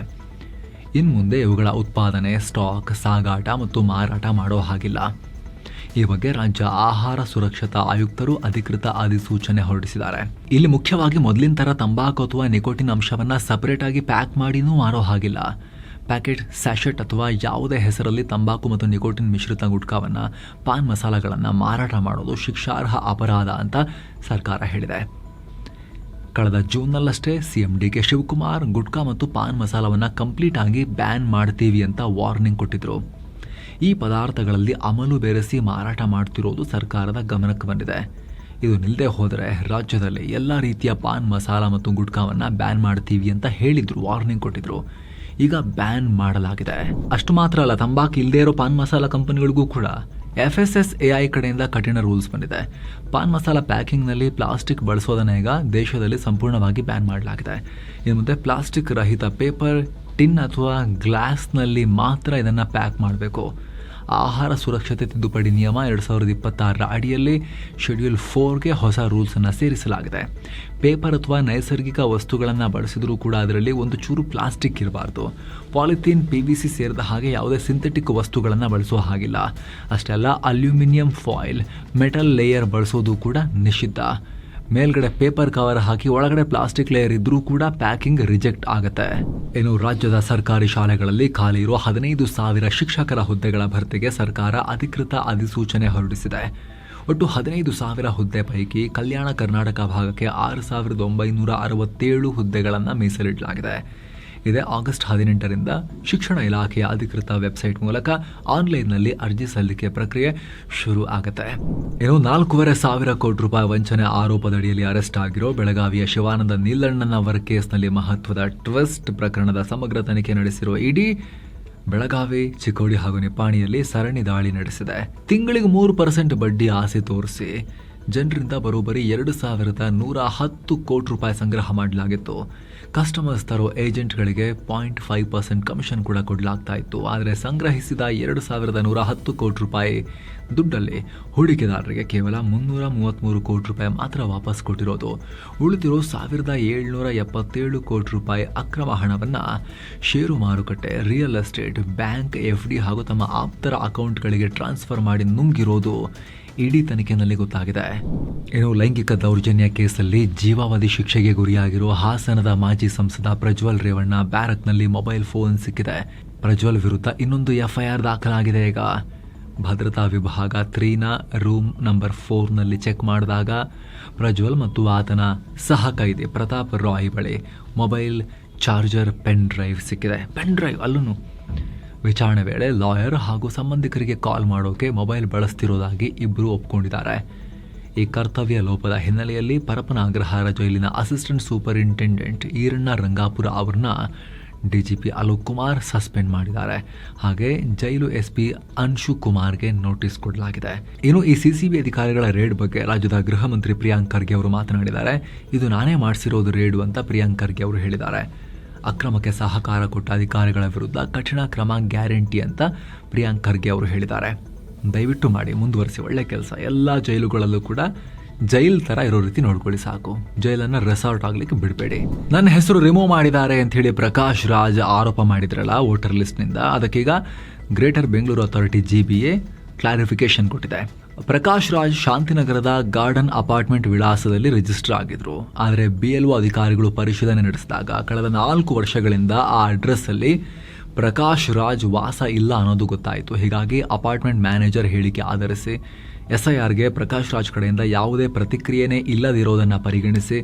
ಇನ್ನು ಮುಂದೆ ಇವುಗಳ ಉತ್ಪಾದನೆ, ಸ್ಟಾಕ್, ಸಾಗಾಟ ಮತ್ತು ಮಾರಾಟ ಮಾಡೋ ಹಾಗಿಲ್ಲ. ಈ ಬಗ್ಗೆ ರಾಜ್ಯ ಆಹಾರ ಸುರಕ್ಷತಾ ಆಯುಕ್ತರು ಅಧಿಕೃತ ಅಧಿಸೂಚನೆ ಹೊರಡಿಸಿದ್ದಾರೆ. ಇಲ್ಲಿ ಮುಖ್ಯವಾಗಿ ಮೊದಲಿನ ತರ ತಂಬಾಕು ಅಥವಾ ನಿಕೋಟಿನ್ ಅಂಶವನ್ನ ಸಪರೇಟ್ ಆಗಿ ಪ್ಯಾಕ್ ಮಾಡಿನೂ ಮಾರೋ ಹಾಗಿಲ್ಲ. ಪ್ಯಾಕೆಟ್, ಸ್ಯಾಶೆಟ್ ಅಥವಾ ಯಾವುದೇ ಹೆಸರಲ್ಲಿ ತಂಬಾಕು ಮತ್ತು ನಿಕೋಟಿನ್ ಮಿಶ್ರಿತ ಗುಟ್ಕಾವನ್ನ, ಪಾನ್ ಮಸಾಲಗಳನ್ನು ಮಾರಾಟ ಮಾಡೋದು ಶಿಕ್ಷಾರ್ಹ ಅಪರಾಧ ಅಂತ ಸರ್ಕಾರ ಹೇಳಿದೆ. ಕಳೆದ ಜೂನ್ನಲ್ಲಷ್ಟೇ ಸಿಎಂ ಡಿಕೆ ಶಿವಕುಮಾರ್ ಗುಟ್ಕಾ ಮತ್ತು ಪಾನ್ ಮಸಾಲವನ್ನು ಕಂಪ್ಲೀಟ್ ಆಗಿ ಬ್ಯಾನ್ ಮಾಡ್ತೀವಿ ಅಂತ ವಾರ್ನಿಂಗ್ ಕೊಟ್ಟಿದ್ರು. ಈ ಪದಾರ್ಥಗಳಲ್ಲಿ ಅಮಲು ಬೆರೆಸಿ ಮಾರಾಟ ಮಾಡ್ತಿರೋದು ಸರ್ಕಾರದ ಗಮನಕ್ಕೆ ಬಂದಿದೆ. ಇದು ನಿಲ್ಲದೆ ಹೋದರೆ ರಾಜ್ಯದಲ್ಲಿ ಎಲ್ಲ ರೀತಿಯ ಪಾನ್ ಮಸಾಲ ಮತ್ತು ಗುಟ್ಕಾವನ್ನು ಬ್ಯಾನ್ ಮಾಡ್ತೀವಿ ಅಂತ ಹೇಳಿದ್ರು, ವಾರ್ನಿಂಗ್ ಕೊಟ್ಟಿದ್ರು. ಈಗ ಬ್ಯಾನ್ ಮಾಡಲಾಗಿದೆ. ಅಷ್ಟು ಮಾತ್ರ ಅಲ್ಲ, ತಂಬಾಕು ಇಲ್ಲದೆ ಇರೋ ಪಾನ್ ಮಸಾಲ ಕಂಪನಿಗಳಿಗೂ ಕೂಡ FSSAI ಕಡೆಯಿಂದ ಕಠಿಣ ರೂಲ್ಸ್ ಬಂದಿದೆ. ಪಾನ್ ಮಸಾಲ ಪ್ಯಾಕಿಂಗ್ನಲ್ಲಿ ಪ್ಲಾಸ್ಟಿಕ್ ಬಳಸೋದನ್ನ ಈಗ ದೇಶದಲ್ಲಿ ಸಂಪೂರ್ಣವಾಗಿ ಬ್ಯಾನ್ ಮಾಡಲಾಗಿದೆ. ಇನ್ನು ಮುಂದೆ ಪ್ಲಾಸ್ಟಿಕ್ ರಹಿತ ಪೇಪರ್, ಟಿನ್ ಅಥವಾ ಗ್ಲಾಸ್ನಲ್ಲಿ ಮಾತ್ರ ಇದನ್ನು ಪ್ಯಾಕ್ ಮಾಡಬೇಕು. ಆಹಾರ ಸುರಕ್ಷತೆ ತಿದ್ದುಪಡಿ ನಿಯಮ 2026ರ ಅಡಿಯಲ್ಲಿ ಶೆಡ್ಯೂಲ್ 4ಗೆ ಹೊಸ ರೂಲ್ಸನ್ನು ಸೇರಿಸಲಾಗಿದೆ. ಪೇಪರ್ ಅಥವಾ ನೈಸರ್ಗಿಕ ವಸ್ತುಗಳನ್ನು ಬಳಸಿದರೂ ಕೂಡ ಅದರಲ್ಲಿ ಒಂದು ಚೂರು ಪ್ಲಾಸ್ಟಿಕ್ ಇರಬಾರ್ದು. ಪಾಲಿಥೀನ್, PVC ಸೇರಿದ ಹಾಗೆ ಯಾವುದೇ ಸಿಂಥೆಟಿಕ್ ವಸ್ತುಗಳನ್ನು ಬಳಸೋ ಹಾಗಿಲ್ಲ. ಅಷ್ಟೇ ಅಲ್ಲ, ಅಲ್ಯೂಮಿನಿಯಂ ಫಾಯಿಲ್, ಮೆಟಲ್ ಲೇಯರ್ ಬಳಸೋದು ಕೂಡ ನಿಷಿದ್ಧ. ಮೇಲ್ಗಡೆ ಪೇಪರ್ ಕವರ್ ಹಾಕಿ ಒಳಗಡೆ ಪ್ಲಾಸ್ಟಿಕ್ ಲೇಯರ್ ಇದ್ರೂ ಕೂಡ ಪ್ಯಾಕಿಂಗ್ ರಿಜೆಕ್ಟ್ ಆಗುತ್ತೆ. ಇನ್ನು ರಾಜ್ಯದ ಸರ್ಕಾರಿ ಶಾಲೆಗಳಲ್ಲಿ ಖಾಲಿ ಇರುವ 15,000 ಶಿಕ್ಷಕರ ಹುದ್ದೆಗಳ ಭರ್ತಿಗೆ ಸರ್ಕಾರ ಅಧಿಕೃತ ಅಧಿಸೂಚನೆ ಹೊರಡಿಸಿದೆ. ಒಟ್ಟು 15,000 ಹುದ್ದೆ ಪೈಕಿ ಕಲ್ಯಾಣ ಕರ್ನಾಟಕ ಭಾಗಕ್ಕೆ 6,967 ಹುದ್ದೆಗಳನ್ನು ಮೀಸಲಿಡಲಾಗಿದೆ. ಇದೇ ಆಗಸ್ಟ್ 18ರಿಂದ ಶಿಕ್ಷಣ ಇಲಾಖೆಯ ಅಧಿಕೃತ ವೆಬ್ಸೈಟ್ ಮೂಲಕ ಆನ್ಲೈನ್ನಲ್ಲಿ ಅರ್ಜಿ ಸಲ್ಲಿಕೆ ಪ್ರಕ್ರಿಯೆ ಶುರು ಆಗುತ್ತೆ. ಇನ್ನು 4,500 ಕೋಟಿ ರೂಪಾಯಿ ವಂಚನೆ ಆರೋಪದಡಿಯಲ್ಲಿ ಅರೆಸ್ಟ್ ಆಗಿರೋ ಬೆಳಗಾವಿಯ ಶಿವಾನಂದ ನೀಲಣ್ಣನವರ ಕೇಸ್ನಲ್ಲಿ ಮಹತ್ವದ ಟ್ವಿಸ್ಟ್. ಪ್ರಕರಣದ ಸಮಗ್ರ ತನಿಖೆ ನಡೆಸಿರುವ ಇಡಿ ಬೆಳಗಾವಿ, ಚಿಕ್ಕೋಡಿ ಹಾಗೂ ನಿಪ್ಪಾಣಿಯಲ್ಲಿ ಸರಣಿ ದಾಳಿ ನಡೆಸಿದೆ. ತಿಂಗಳಿಗೆ 3% ಬಡ್ಡಿ ಆಸೆ ತೋರಿಸಿ ಜನರಿಂದ ಬರೋಬ್ಬರಿ 2,110 ಕೋಟಿ ರೂಪಾಯಿ ಸಂಗ್ರಹ ಮಾಡಲಾಗಿತ್ತು. ಕಸ್ಟಮರ್ಸ್ ತರೋ ಏಜೆಂಟ್ಗಳಿಗೆ 0.5% ಕಮಿಷನ್ ಕೂಡ ಕೊಡಲಾಗ್ತಾ ಇತ್ತು. ಆದರೆ ಸಂಗ್ರಹಿಸಿದ 2,110 ಕೋಟಿ ರೂಪಾಯಿ ದುಡ್ಡಲ್ಲಿ ಹೂಡಿಕೆದಾರರಿಗೆ ಕೇವಲ 333 ಕೋಟಿ ರೂಪಾಯಿ ಮಾತ್ರ ವಾಪಸ್ ಕೊಟ್ಟಿರೋದು. ಉಳಿದಿರೋ 1,777 ಕೋಟಿ ರೂಪಾಯಿ ಅಕ್ರಮ ಹಣವನ್ನು ಷೇರು ಮಾರುಕಟ್ಟೆ, ರಿಯಲ್ ಎಸ್ಟೇಟ್, ಬ್ಯಾಂಕ್, FD ಹಾಗೂ ತಮ್ಮ ಆಪ್ತರ ಅಕೌಂಟ್ಗಳಿಗೆ ಟ್ರಾನ್ಸ್ಫರ್ ಮಾಡಿ ನುಂಗಿರೋದು ಇಡೀ ತನಿಖೆಯಲ್ಲಿ ಗೊತ್ತಾಗಿದೆ. ಇನ್ನು ಲೈಂಗಿಕ ದೌರ್ಜನ್ಯ ಕೇಸಲ್ಲಿ ಜೀವಾವಧಿ ಶಿಕ್ಷೆಗೆ ಗುರಿಯಾಗಿರುವ ಹಾಸನದ ಮಾಜಿ ಸಂಸದ ಪ್ರಜ್ವಲ್ ರೇವಣ್ಣ ಬ್ಯಾರಕ್ನಲ್ಲಿ ಮೊಬೈಲ್ ಫೋನ್ ಸಿಕ್ಕಿದೆ. ಪ್ರಜ್ವಲ್ ವಿರುದ್ಧ ಇನ್ನೊಂದು FIR ದಾಖಲಾಗಿದೆ. ಈಗ ಭದ್ರತಾ ವಿಭಾಗ 3ನ ರೂಮ್ ನಂಬರ್ 4ನಲ್ಲಿ ಚೆಕ್ ಮಾಡಿದಾಗ ಪ್ರಜ್ವಲ್ ಮತ್ತು ಆತನ ಸಹ ಕೈದಿ ಪ್ರತಾಪ್ ರಾಯ್ ಬಳಿ ಮೊಬೈಲ್, ಚಾರ್ಜರ್, ಪೆನ್ ಡ್ರೈವ್ ಸಿಕ್ಕಿದೆ. ಪೆನ್ ಡ್ರೈವ್ ಅಲ್ಲೂ ವಿಚಾರಣೆ ವೇಳೆ ಲಾಯರ್ ಹಾಗೂ ಸಂಬಂಧಿಕರಿಗೆ ಕಾಲ್ ಮಾಡೋಕೆ ಮೊಬೈಲ್ ಬಳಸ್ತಿರೋದಾಗಿ ಇಬ್ಬರು ಒಪ್ಕೊಂಡಿದ್ದಾರೆ. ಈ ಕರ್ತವ್ಯ ಲೋಪದ ಹಿನ್ನೆಲೆಯಲ್ಲಿ ಪರಪ್ಪನ ಅಗ್ರಹಾರ ಜೈಲಿನ ಅಸಿಸ್ಟೆಂಟ್ ಸೂಪರಿಂಟೆಂಡೆಂಟ್ ಈರಣ್ಣ ರಂಗಾಪುರ ಅವರನ್ನ DGP ಅಲೋಕ್ ಕುಮಾರ್ ಸಸ್ಪೆಂಡ್ ಮಾಡಿದ್ದಾರೆ. ಹಾಗೆ ಜೈಲು SP ಅನ್ಶು ಕುಮಾರ್ಗೆ ನೋಟಿಸ್ ಕೊಡಲಾಗಿದೆ. ಇನ್ನು ಈ CCB ಅಧಿಕಾರಿಗಳ ರೇಡ್ ಬಗ್ಗೆ ರಾಜ್ಯದ ಗೃಹ ಮಂತ್ರಿ ಪ್ರಿಯಾಂಕ್ ಖರ್ಗೆ ಅವರು ಮಾತನಾಡಿದ್ದಾರೆ. ಇದು ನಾನೇ ಮಾಡಿಸಿರೋದು ರೇಡು ಅಂತ ಪ್ರಿಯಾಂಕ್ ಖರ್ಗೆ ಅವರು ಹೇಳಿದ್ದಾರೆ. ಅಕ್ರಮಕ್ಕೆ ಸಹಕಾರ ಕೊಟ್ಟ ಅಧಿಕಾರಿಗಳ ವಿರುದ್ಧ ಕಠಿಣ ಕ್ರಮ ಗ್ಯಾರಂಟಿ ಅಂತ ಪ್ರಿಯಾಂಕ್ ಖರ್ಗೆ ಅವರು ಹೇಳಿದ್ದಾರೆ. ದಯವಿಟ್ಟು ಮಾಡಿ, ಮುಂದುವರಿಸಿ, ಒಳ್ಳೆ ಕೆಲಸ. ಎಲ್ಲ ಜೈಲುಗಳಲ್ಲೂ ಕೂಡ ಜೈಲ್ ಥರ ಇರೋ ರೀತಿ ನೋಡ್ಕೊಳ್ಳಿ ಸಾಕು. ಜೈಲನ್ನು ರೆಸಾರ್ಟ್ ಆಗ್ಲಿಕ್ಕೆ ಬಿಡಬೇಡಿ. ನನ್ನ ಹೆಸರು ರಿಮೂವ್ ಮಾಡಿದ್ದಾರೆ ಅಂತ ಹೇಳಿ ಪ್ರಕಾಶ್ ರಾಜ್ ಆರೋಪ ಮಾಡಿದ್ರಲ್ಲ ವೋಟರ್ ಲಿಸ್ಟ್ನಿಂದ, ಅದಕ್ಕೀಗ greater Bengaluru authority GBA clarification ಕೊಟ್ಟಿದೆ. ಪ್ರಕಾಶ್ ರಾಜ್ ಶಾಂತಿನಗರದ ಗಾರ್ಡನ್ ಅಪಾರ್ಟ್ಮೆಂಟ್ ವಿಳಾಸದಲ್ಲಿ ರಿಜಿಸ್ಟರ್ ಆಗಿದ್ರು. ಆದರೆ BLO ಅಧಿಕಾರಿಗಳು ಪರಿಶೀಲನೆ ನಡೆಸಿದಾಗ ಕಳೆದ 4 ವರ್ಷಗಳಿಂದ ಆ ಅಡ್ರೆಸ್ ಅಲ್ಲಿ ಪ್ರಕಾಶ್ ರಾಜ್ ವಾಸ ಇಲ್ಲ ಅನ್ನೋದು ಗೊತ್ತಾಯಿತು. ಹೀಗಾಗಿ ಅಪಾರ್ಟ್ಮೆಂಟ್ ಮ್ಯಾನೇಜರ್ ಹೇಳಿಕೆ ಆಧರಿಸಿ SIRಗೆ ಪ್ರಕಾಶ್ ರಾಜ್ ಕಡೆಯಿಂದ ಯಾವುದೇ ಪ್ರತಿಕ್ರಿಯೆನೇ ಇಲ್ಲದಿರೋದನ್ನು ಪರಿಗಣಿಸಿ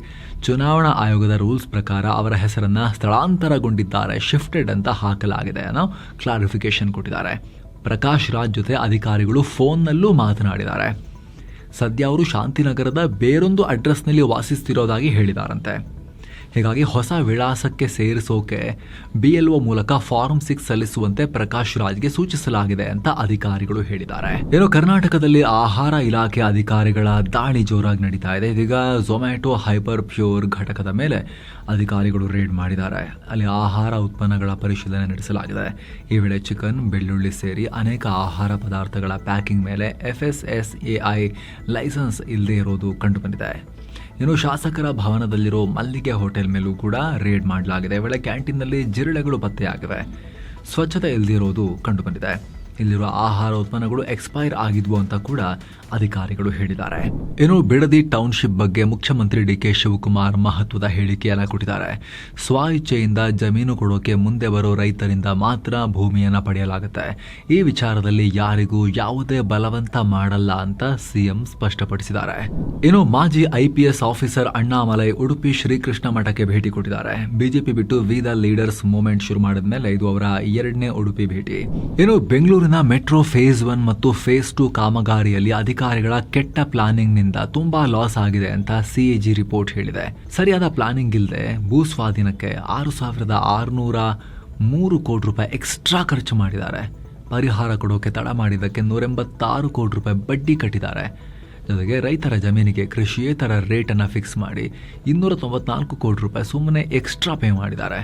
ಚುನಾವಣಾ ಆಯೋಗದ ರೂಲ್ಸ್ ಪ್ರಕಾರ ಅವರ ಹೆಸರನ್ನು ಸ್ಥಳಾಂತರಗೊಂಡಿದ್ದಾರೆ, ಶಿಫ್ಟೆಡ್ ಅಂತ ಹಾಕಲಾಗಿದೆ ಅನ್ನೋ ಕ್ಲಾರಿಫಿಕೇಶನ್ ಕೊಟ್ಟಿದ್ದಾರೆ. ಪ್ರಕಾಶ್ ರಾಜ್ ಜೊತೆ ಅಧಿಕಾರಿಗಳು ಫೋನ್ನಲ್ಲೂ ಮಾತನಾಡಿದ್ದಾರೆ. ಸದ್ಯ ಅವರು ಶಾಂತಿನಗರದ ಬೇರೊಂದು ಅಡ್ರೆಸ್ನಲ್ಲಿ ವಾಸಿಸ್ತಿರೋದಾಗಿ ಹೇಳಿದಾರಂತೆ. ಹೀಗಾಗಿ ಹೊಸ ವಿಳಾಸಕ್ಕೆ ಸೇರಿಸೋಕೆ BLO ಮೂಲಕ ಫಾರ್ಮ್ 6 ಸಲ್ಲಿಸುವಂತೆ ಪ್ರಕಾಶ್ ರಾಜ್ಗೆ ಸೂಚಿಸಲಾಗಿದೆ ಅಂತ ಅಧಿಕಾರಿಗಳು ಹೇಳಿದ್ದಾರೆ. ಏನೋ ಕರ್ನಾಟಕದಲ್ಲಿ ಆಹಾರ ಇಲಾಖೆ ಅಧಿಕಾರಿಗಳ ದಾಳಿ ಜೋರಾಗಿ ನಡೀತಾ ಇದೆ. ಇದೀಗ ಝೊಮ್ಯಾಟೊ ಹೈಪರ್ ಪ್ಯೂರ್ ಘಟಕದ ಮೇಲೆ ಅಧಿಕಾರಿಗಳು ರೇಡ್ ಮಾಡಿದ್ದಾರೆ. ಅಲ್ಲಿ ಆಹಾರ ಉತ್ಪನ್ನಗಳ ಪರಿಶೀಲನೆ ನಡೆಸಲಾಗಿದೆ. ಈ ವೇಳೆ ಚಿಕನ್, ಬೆಳ್ಳುಳ್ಳಿ ಸೇರಿ ಅನೇಕ ಆಹಾರ ಪದಾರ್ಥಗಳ ಪ್ಯಾಕಿಂಗ್ ಮೇಲೆ FSSAI ಲೈಸೆನ್ಸ್ ಇಲ್ಲದೆ ಇರೋದು ಕಂಡುಬಂದಿದೆ. ಇನ್ನು ಶಾಸಕರ ಭವನದಲ್ಲಿರೋ ಮಲ್ಲಿಗೆ ಹೋಟೆಲ್ ಮೇಲೂ ಕೂಡ ರೇಡ್ ಮಾಡಲಾಗಿದೆ. ವೇಳೆ ಕ್ಯಾಂಟೀನ್ನಲ್ಲಿ ಜಿರಳೆಗಳು ಪತ್ತೆಯಾಗಿವೆ. ಸ್ವಚ್ಛತೆ ಇಲ್ಲದಿರೋದು ಕಂಡುಬಂದಿದೆ. ಇಲ್ಲಿರುವ ಆಹಾರ ಉತ್ಪನ್ನಗಳು ಎಕ್ಸ್ಪೈರ್ ಆಗಿದ್ವು ಅಂತ ಕೂಡ ಅಧಿಕಾರಿಗಳು ಹೇಳಿದ್ದಾರೆ. ಇನ್ನು ಬಿಡದಿ ಟೌನ್ಶಿಪ್ ಬಗ್ಗೆ ಮುಖ್ಯಮಂತ್ರಿ DK ಶಿವಕುಮಾರ್ ಮಹತ್ವದ ಹೇಳಿಕೆಯನ್ನು ಕೊಟ್ಟಿದ್ದಾರೆ. ಸ್ವ ಇಚ್ಛೆಯಿಂದ ಜಮೀನು ಕೊಡೋಕೆ ಮುಂದೆ ಬರೋ ರೈತರಿಂದ ಮಾತ್ರ ಭೂಮಿಯನ್ನು ಪಡೆಯಲಾಗುತ್ತೆ. ಈ ವಿಚಾರದಲ್ಲಿ ಯಾರಿಗೂ ಯಾವುದೇ ಬಲವಂತ ಮಾಡಲ್ಲ ಅಂತ CM ಸ್ಪಷ್ಟಪಡಿಸಿದ್ದಾರೆ. ಇನ್ನು ಮಾಜಿ IPS ಆಫೀಸರ್ ಅಣ್ಣಾಮಲೈ ಉಡುಪಿ ಶ್ರೀಕೃಷ್ಣ ಮಠಕ್ಕೆ ಭೇಟಿ ಕೊಟ್ಟಿದ್ದಾರೆ. ಬಿಜೆಪಿ ಬಿಟ್ಟು ವಿ ದ ಲೀಡರ್ಸ್ ಮೂವ್ಮೆಂಟ್ ಶುರು ಮಾಡಿದ ಮೇಲೆ ಇದು ಅವರ 2ನೇ ಉಡುಪಿ ಭೇಟಿ. ಇನ್ನು ಬೆಂಗಳೂರಿನ ಮೆಟ್ರೋ ಫೇಸ್ 1 ಮತ್ತು ಫೇಸ್ 2 ಕಾಮಗಾರಿಯಲ್ಲಿ ಅಧಿಕಾರಿಗಳ ಕೆಟ್ಟ ಪ್ಲಾನಿಂಗ್ ನಿಂದ ತುಂಬಾ ಲಾಸ್ ಆಗಿದೆ ಅಂತ CAG ರಿಪೋರ್ಟ್ ಹೇಳಿದೆ. ಸರಿಯಾದ ಪ್ಲಾನಿಂಗ್ ಇಲ್ಲದೆ ಭೂ ಸ್ವಾಧೀನಕ್ಕೆ 6,603 ಕೋಟಿ ರೂಪಾಯಿ ಎಕ್ಸ್ಟ್ರಾ ಖರ್ಚು ಮಾಡಿದ್ದಾರೆ. ಪರಿಹಾರ ಕೊಡೋಕೆ ತಡ ಮಾಡಿದ್ದಕ್ಕೆ 186 ಕೋಟಿ ರೂಪಾಯಿ ಬಡ್ಡಿ ಕಟ್ಟಿದ್ದಾರೆ. ಜೊತೆಗೆ ರೈತರ ಜಮೀನಿಗೆ ಕೃಷಿಯೇತರ ರೇಟನ್ನು ಫಿಕ್ಸ್ ಮಾಡಿ 294 ಕೋಟಿ ರೂಪಾಯಿ ಸುಮ್ಮನೆ ಎಕ್ಸ್ಟ್ರಾ ಪೇ ಮಾಡಿದ್ದಾರೆ.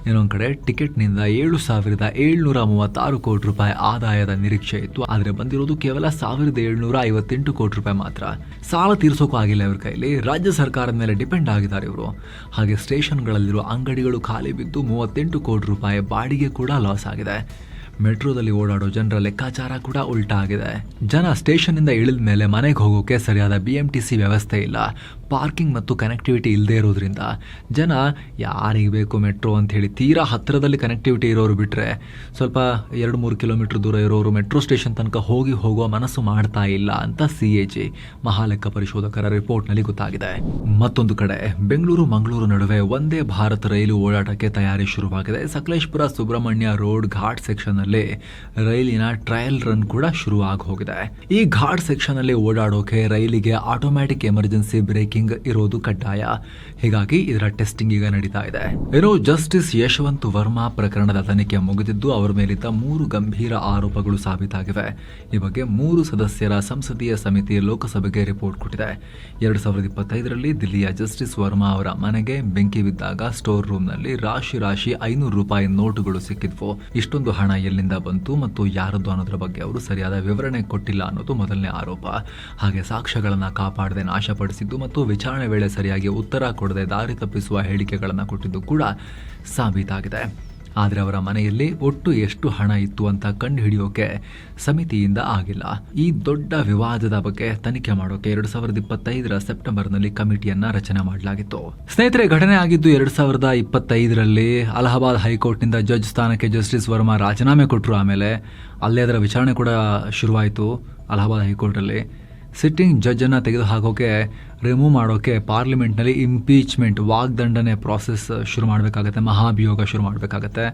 ಇನ್ನೊಂದು ಕಡೆ ಟಿಕೆಟ್ನಿಂದ 7,736 ಕೋಟಿ ರೂಪಾಯಿ ಆದಾಯದ ನಿರೀಕ್ಷೆ ಇತ್ತು. ಆದರೆ ಬಂದಿರೋದು ಕೇವಲ 1,758 ಕೋಟಿ ರೂಪಾಯಿ ಮಾತ್ರ. ಸಾಲ ತೀರ್ಸೋಕ್ಕೂ ಆಗಿಲ್ಲ ಇವ್ರ ಕೈಲಿ. ರಾಜ್ಯ ಸರ್ಕಾರದ ಮೇಲೆ ಡಿಪೆಂಡ್ ಆಗಿದ್ದಾರೆ ಇವರು. ಹಾಗೆ ಸ್ಟೇಷನ್ಗಳಲ್ಲಿರುವ ಅಂಗಡಿಗಳು ಖಾಲಿ ಬಿದ್ದು 38 ಕೋಟಿ ರೂಪಾಯಿ ಬಾಡಿಗೆ ಕೂಡ ಲಾಸ್ ಆಗಿದೆ. ಮೆಟ್ರೋದಲ್ಲಿ ಓಡಾಡೋ ಜನರ ಲೆಕ್ಕಾಚಾರ ಕೂಡ ಉಲ್ಟಾ ಆಗಿದೆ. ಜನ ಸ್ಟೇಷನ್ನಿಂದ ಇಳಿದ ಮೇಲೆ ಮನೆಗೆ ಹೋಗೋಕೆ ಸರಿಯಾದ BMTC ವ್ಯವಸ್ಥೆ ಇಲ್ಲ. ಪಾರ್ಕಿಂಗ್ ಮತ್ತು ಕನೆಕ್ಟಿವಿಟಿ ಇಲ್ಲದೆ ಇರೋದ್ರಿಂದ ಜನ ಯಾರಿಗೆ ಬೇಕು ಮೆಟ್ರೋ ಅಂತ ಹೇಳಿ ತೀರಾ ಹತ್ತಿರದಲ್ಲಿ ಕನೆಕ್ಟಿವಿಟಿ ಇರೋರು ಬಿಟ್ಟರೆ ಸ್ವಲ್ಪ 2-3 ಕಿಲೋಮೀಟರ್ ದೂರ ಇರೋರು ಮೆಟ್ರೋ ಸ್ಟೇಷನ್ ತನಕ ಹೋಗುವ ಮನಸ್ಸು ಮಾಡ್ತಾ ಇಲ್ಲ ಅಂತ CAG ಮಹಾಲೆಕ್ಕ ಪರಿಶೋಧಕರ ರಿಪೋರ್ಟ್ನಲ್ಲಿ ಗೊತ್ತಾಗಿದೆ. ಮತ್ತೊಂದು ಕಡೆ ಬೆಂಗಳೂರು ಮಂಗಳೂರು ನಡುವೆ ಒಂದೇ ಭಾರತ್ ರೈಲು ಓಡಾಟಕ್ಕೆ ತಯಾರಿ ಶುರುವಾಗಿದೆ. ಸಕಲೇಶಪುರ ಸುಬ್ರಹ್ಮಣ್ಯ ರೋಡ್ ಘಾಟ್ ಸೆಕ್ಷನ್ ನಲ್ಲಿ ರೈಲಿನ ಟ್ರಯಲ್ ರನ್ ಕೂಡ ಶುರು ಆಗಿ ಹೋಗಿದೆ. ಈ ಘಾಟ್ ಸೆಕ್ಷನ್ ಅಲ್ಲಿ ಓಡಾಡೋಕೆ ರೈಲಿಗೆ ಆಟೋಮ್ಯಾಟಿಕ್ ಎಮರ್ಜೆನ್ಸಿ ಬ್ರೇಕಿಂಗ್ ಇರೋದು ಕಡ್ಡಾಯ. ಹೀಗಾಗಿ ಇದರ ಟೆಸ್ಟಿಂಗ್ ಈಗ ನಡೀತಾ ಇದೆ. ಏನೋ ಜಸ್ಟಿಸ್ ಯಶವಂತ್ ವರ್ಮಾ ಪ್ರಕರಣದ ತನಿಖೆ ಮುಗಿದಿದ್ದು ಅವರ ಮೇಲಿದ್ದ 3 ಗಂಭೀರ ಆರೋಪಗಳು ಸಾಬೀತಾಗಿವೆ. ಈ ಬಗ್ಗೆ 3 ಸದಸ್ಯರ ಸಂಸದೀಯ ಸಮಿತಿ ಲೋಕಸಭೆಗೆ ರಿಪೋರ್ಟ್ ಕೊಟ್ಟಿದೆ. 2025ರಲ್ಲಿ ದಿಲ್ಲಿಯ ಜಸ್ಟಿಸ್ ವರ್ಮಾ ಅವರ ಮನೆಗೆ ಬೆಂಕಿ ಬಿದ್ದಾಗ ಸ್ಟೋರ್ ರೂಮ್ನಲ್ಲಿ ರಾಶಿ 500 ರೂಪಾಯಿ ನೋಟುಗಳು ಸಿಕ್ಕಿದ್ವು. ಇಷ್ಟೊಂದು ಹಣ ಎಲ್ಲಿಂದ ಬಂತು ಮತ್ತು ಯಾರದ್ದು ಅನ್ನೋದ್ರ ಬಗ್ಗೆ ಅವರು ಸರಿಯಾದ ವಿವರಣೆ ಕೊಟ್ಟಿಲ್ಲ ಅನ್ನೋದು ಮೊದಲನೇ ಆರೋಪ. ಹಾಗೆ ಸಾಕ್ಷ್ಯಗಳನ್ನು ಕಾಪಾಡದೆ ನಾಶಪಡಿಸಿದ್ದು ಮತ್ತು ವಿಚಾರಣೆ ವೇಳೆ ಸರಿಯಾಗಿ ಉತ್ತರ ಕೊಡದೆ ದಾರಿ ತಪ್ಪಿಸುವ ಹೇಳಿಕೆಗಳನ್ನು ಕೊಟ್ಟಿದ್ದು ಕೂಡ ಸಾಬೀತಾಗಿದೆ. ಆದರೆ ಅವರ ಮನೆಯಲ್ಲಿ ಒಟ್ಟು ಎಷ್ಟು ಹಣ ಇತ್ತು ಅಂತ ಕಂಡುಹಿಡಿಯೋಕೆ ಸಮಿತಿಯಿಂದ ಆಗಿಲ್ಲ. ಈ ದೊಡ್ಡ ವಿವಾದದ ಬಗ್ಗೆ ತನಿಖೆ ಮಾಡೋಕೆ 2025ರ ಸೆಪ್ಟೆಂಬರ್ನಲ್ಲಿ ಕಮಿಟಿಯನ್ನ ರಚನೆ ಮಾಡಲಾಗಿತ್ತು. ಸ್ನೇಹಿತರೆ, ಘಟನೆ ಆಗಿದ್ದು 2025ರಲ್ಲಿ ಅಲಹಾಬಾದ್ ಹೈಕೋರ್ಟ್ನಿಂದ ಜಡ್ಜ್ ಸ್ಥಾನಕ್ಕೆ ಜಸ್ಟಿಸ್ ವರ್ಮಾ ರಾಜೀನಾಮೆ ಕೊಟ್ಟರು. ಆಮೇಲೆ ಅಲ್ಲೇ ಅದರ ವಿಚಾರಣೆ ಕೂಡ ಶುರುವಾಯಿತು. ಅಲಹಾಬಾದ್ ಹೈಕೋರ್ಟಲ್ಲಿ ಸಿಟ್ಟಿಂಗ್ ಜಡ್ಜನ್ನು ತೆಗೆದು ಹಾಕೋಕೆ ರಿಮೂವ್ ಮಾಡೋಕೆ ಪಾರ್ಲಿಮೆಂಟ್ನಲ್ಲಿ ಇಂಪೀಚ್ಮೆಂಟ್ ವಾಗ್ದಂಡನೆ ಪ್ರಾಸೆಸ್ ಶುರು ಮಾಡಬೇಕಾಗತ್ತೆ, ಮಹಾಭಿಯೋಗ ಶುರು ಮಾಡಬೇಕಾಗತ್ತೆ.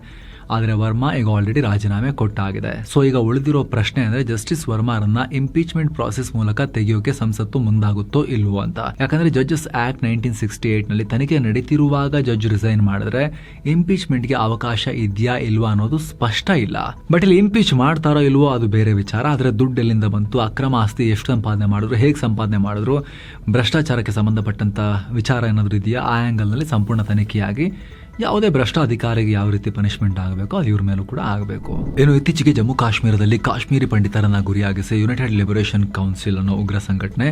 ಆದರೆ ವರ್ಮಾ ಈಗ ಆಲ್ರೆಡಿ ರಾಜೀನಾಮೆ ಕೊಟ್ಟಾಗಿದೆ. ಸೊ ಈಗ ಉಳಿದಿರೋ ಪ್ರಶ್ನೆ ಅಂದರೆ ಜಸ್ಟಿಸ್ ವರ್ಮಾರನ್ನ ಇಂಪೀಚ್ಮೆಂಟ್ ಪ್ರಾಸೆಸ್ ಮೂಲಕ ತೆಗೆಯೋಕೆ ಸಂಸತ್ತು ಮುಂದಾಗುತ್ತೋ ಇಲ್ವೋ ಅಂತ. ಯಾಕಂದರೆ ಜಡ್ಜಸ್ ಆಕ್ಟ್ 1968ನಲ್ಲಿ ತನಿಖೆ ನಡೀತಿರುವಾಗ ಜಡ್ಜ್ ರಿಸೈನ್ ಮಾಡಿದ್ರೆ ಇಂಪೀಚ್ಮೆಂಟ್ಗೆ ಅವಕಾಶ ಇದೆಯಾ ಇಲ್ವಾ ಅನ್ನೋದು ಸ್ಪಷ್ಟ ಇಲ್ಲ. ಬಟ್ ಇಲ್ಲಿ ಇಂಪೀಚ್ ಮಾಡ್ತಾರೋ ಇಲ್ವೋ ಅದು ಬೇರೆ ವಿಚಾರ. ಆದರೆ ದುಡ್ಡು ಎಲ್ಲಿಂದ ಬಂತು, ಅಕ್ರಮ ಆಸ್ತಿ ಎಷ್ಟು ಸಂಪಾದನೆ ಮಾಡಿದ್ರು, ಹೇಗೆ ಸಂಪಾದನೆ ಮಾಡಿದ್ರು, ಭ್ರಷ್ಟಾಚಾರಕ್ಕೆ ಸಂಬಂಧಪಟ್ಟಂತ ವಿಚಾರ ಏನಾದರೂ ಇದೆಯಾ, ಆ ಆ್ಯಂಗಲ್ನಲ್ಲಿ ಸಂಪೂರ್ಣ ತನಿಖೆಯಾಗಿ ಯಾವುದೇ ಭ್ರಷ್ಟ ಅಧಿಕಾರಿಗೆ ಯಾವ ರೀತಿ ಪನಿಷ್ಮೆಂಟ್ ಆಗಬೇಕು ಅದು ಇವ್ರ ಮೇಲೂ ಕೂಡ ಆಗಬೇಕು. ಏನು ಇತ್ತೀಚೆಗೆ ಜಮ್ಮು ಕಾಶ್ಮೀರದಲ್ಲಿ ಕಾಶ್ಮೀರಿ ಪಂಡಿತರನ್ನ ಗುರಿಯಾಗಿಸಿ ಯುನೈಟೆಡ್ ಲಿಬರೇಷನ್ ಕೌನ್ಸಿಲ್ ಅನ್ನೋ ಉಗ್ರ ಸಂಘಟನೆ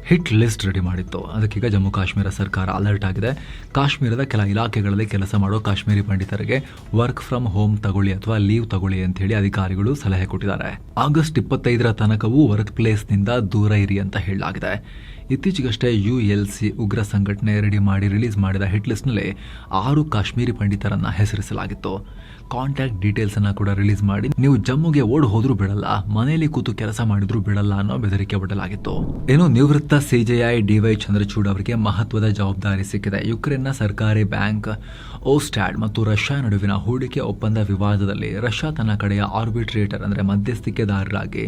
ಹಿಟ್ ಲಿಸ್ಟ್ ರೆಡಿ ಮಾಡಿತ್ತು. ಅದಕ್ಕೀಗ ಜಮ್ಮು ಕಾಶ್ಮೀರ ಸರ್ಕಾರ ಅಲರ್ಟ್ ಆಗಿದೆ. ಕಾಶ್ಮೀರದ ಕೆಲ ಇಲಾಖೆಗಳಲ್ಲಿ ಕೆಲಸ ಮಾಡೋ ಕಾಶ್ಮೀರಿ ಪಂಡಿತರಿಗೆ ವರ್ಕ್ ಫ್ರಮ್ ಹೋಮ್ ತಗೊಳ್ಳಿ ಅಥವಾ ಲೀವ್ ತಗೊಳ್ಳಿ ಅಂತ ಹೇಳಿ ಅಧಿಕಾರಿಗಳು ಸಲಹೆ ಕೊಟ್ಟಿದ್ದಾರೆ. ಆಗಸ್ಟ್ 25 ತನಕವೂ ವರ್ಕ್ ಪ್ಲೇಸ್ನಿಂದ ದೂರ ಇರಿ ಅಂತ ಹೇಳಲಾಗಿದೆ. ಇತ್ತೀಚೆಗಷ್ಟೇ ULC ಉಗ್ರ ಸಂಘಟನೆ ರಿಲೀಸ್ ಮಾಡಿದ ಹಿಟ್ ಲಿಸ್ಟ್ನಲ್ಲಿ 6 ಕಾಶ್ಮೀರಿ ಪಂಡಿತರನ್ನ ಹೆಸರಿಸಲಾಗಿತ್ತು. ಕಾಂಟ್ಯಾಕ್ಟ್ ಡೀಟೇಲ್ಸ್ ಅನ್ನ ಕೂಡ ರಿಲೀಸ್ ಮಾಡಿ ನೀವು ಜಮ್ಮುಗೆ ಓಡ್ ಹೋದ್ರೂ ಬಿಡಲ್ಲ, ಮನೆಯಲ್ಲಿ ಕೂತು ಕೆಲಸ ಮಾಡಿದ್ರೂ ಬಿಡಲ್ಲ ಅನ್ನೋ ಬೆದರಿಕೆ ಒಡ್ಡಲಾಗಿತ್ತು. ಇನ್ನು ನಿವೃತ್ತ CJI DY ಚಂದ್ರಚೂಡ್ ಅವರಿಗೆ ಮಹತ್ವದ ಜವಾಬ್ದಾರಿ ಸಿಕ್ಕಿದೆ. ಯುಕ್ರೇನ್ನ ಸರ್ಕಾರಿ ಬ್ಯಾಂಕ್ ಓಸ್ಟ್ಯಾಡ್ ಮತ್ತು ರಷ್ಯಾ ನಡುವಿನ ಹೂಡಿಕೆ ಒಪ್ಪಂದ ವಿವಾದದಲ್ಲಿ ರಷ್ಯಾ ತನ್ನ ಕಡೆಯ ಆರ್ಬಿಟ್ರೇಟರ್ ಅಂದರೆ ಮಧ್ಯಸ್ಥಿಕೆದಾರರಾಗಿ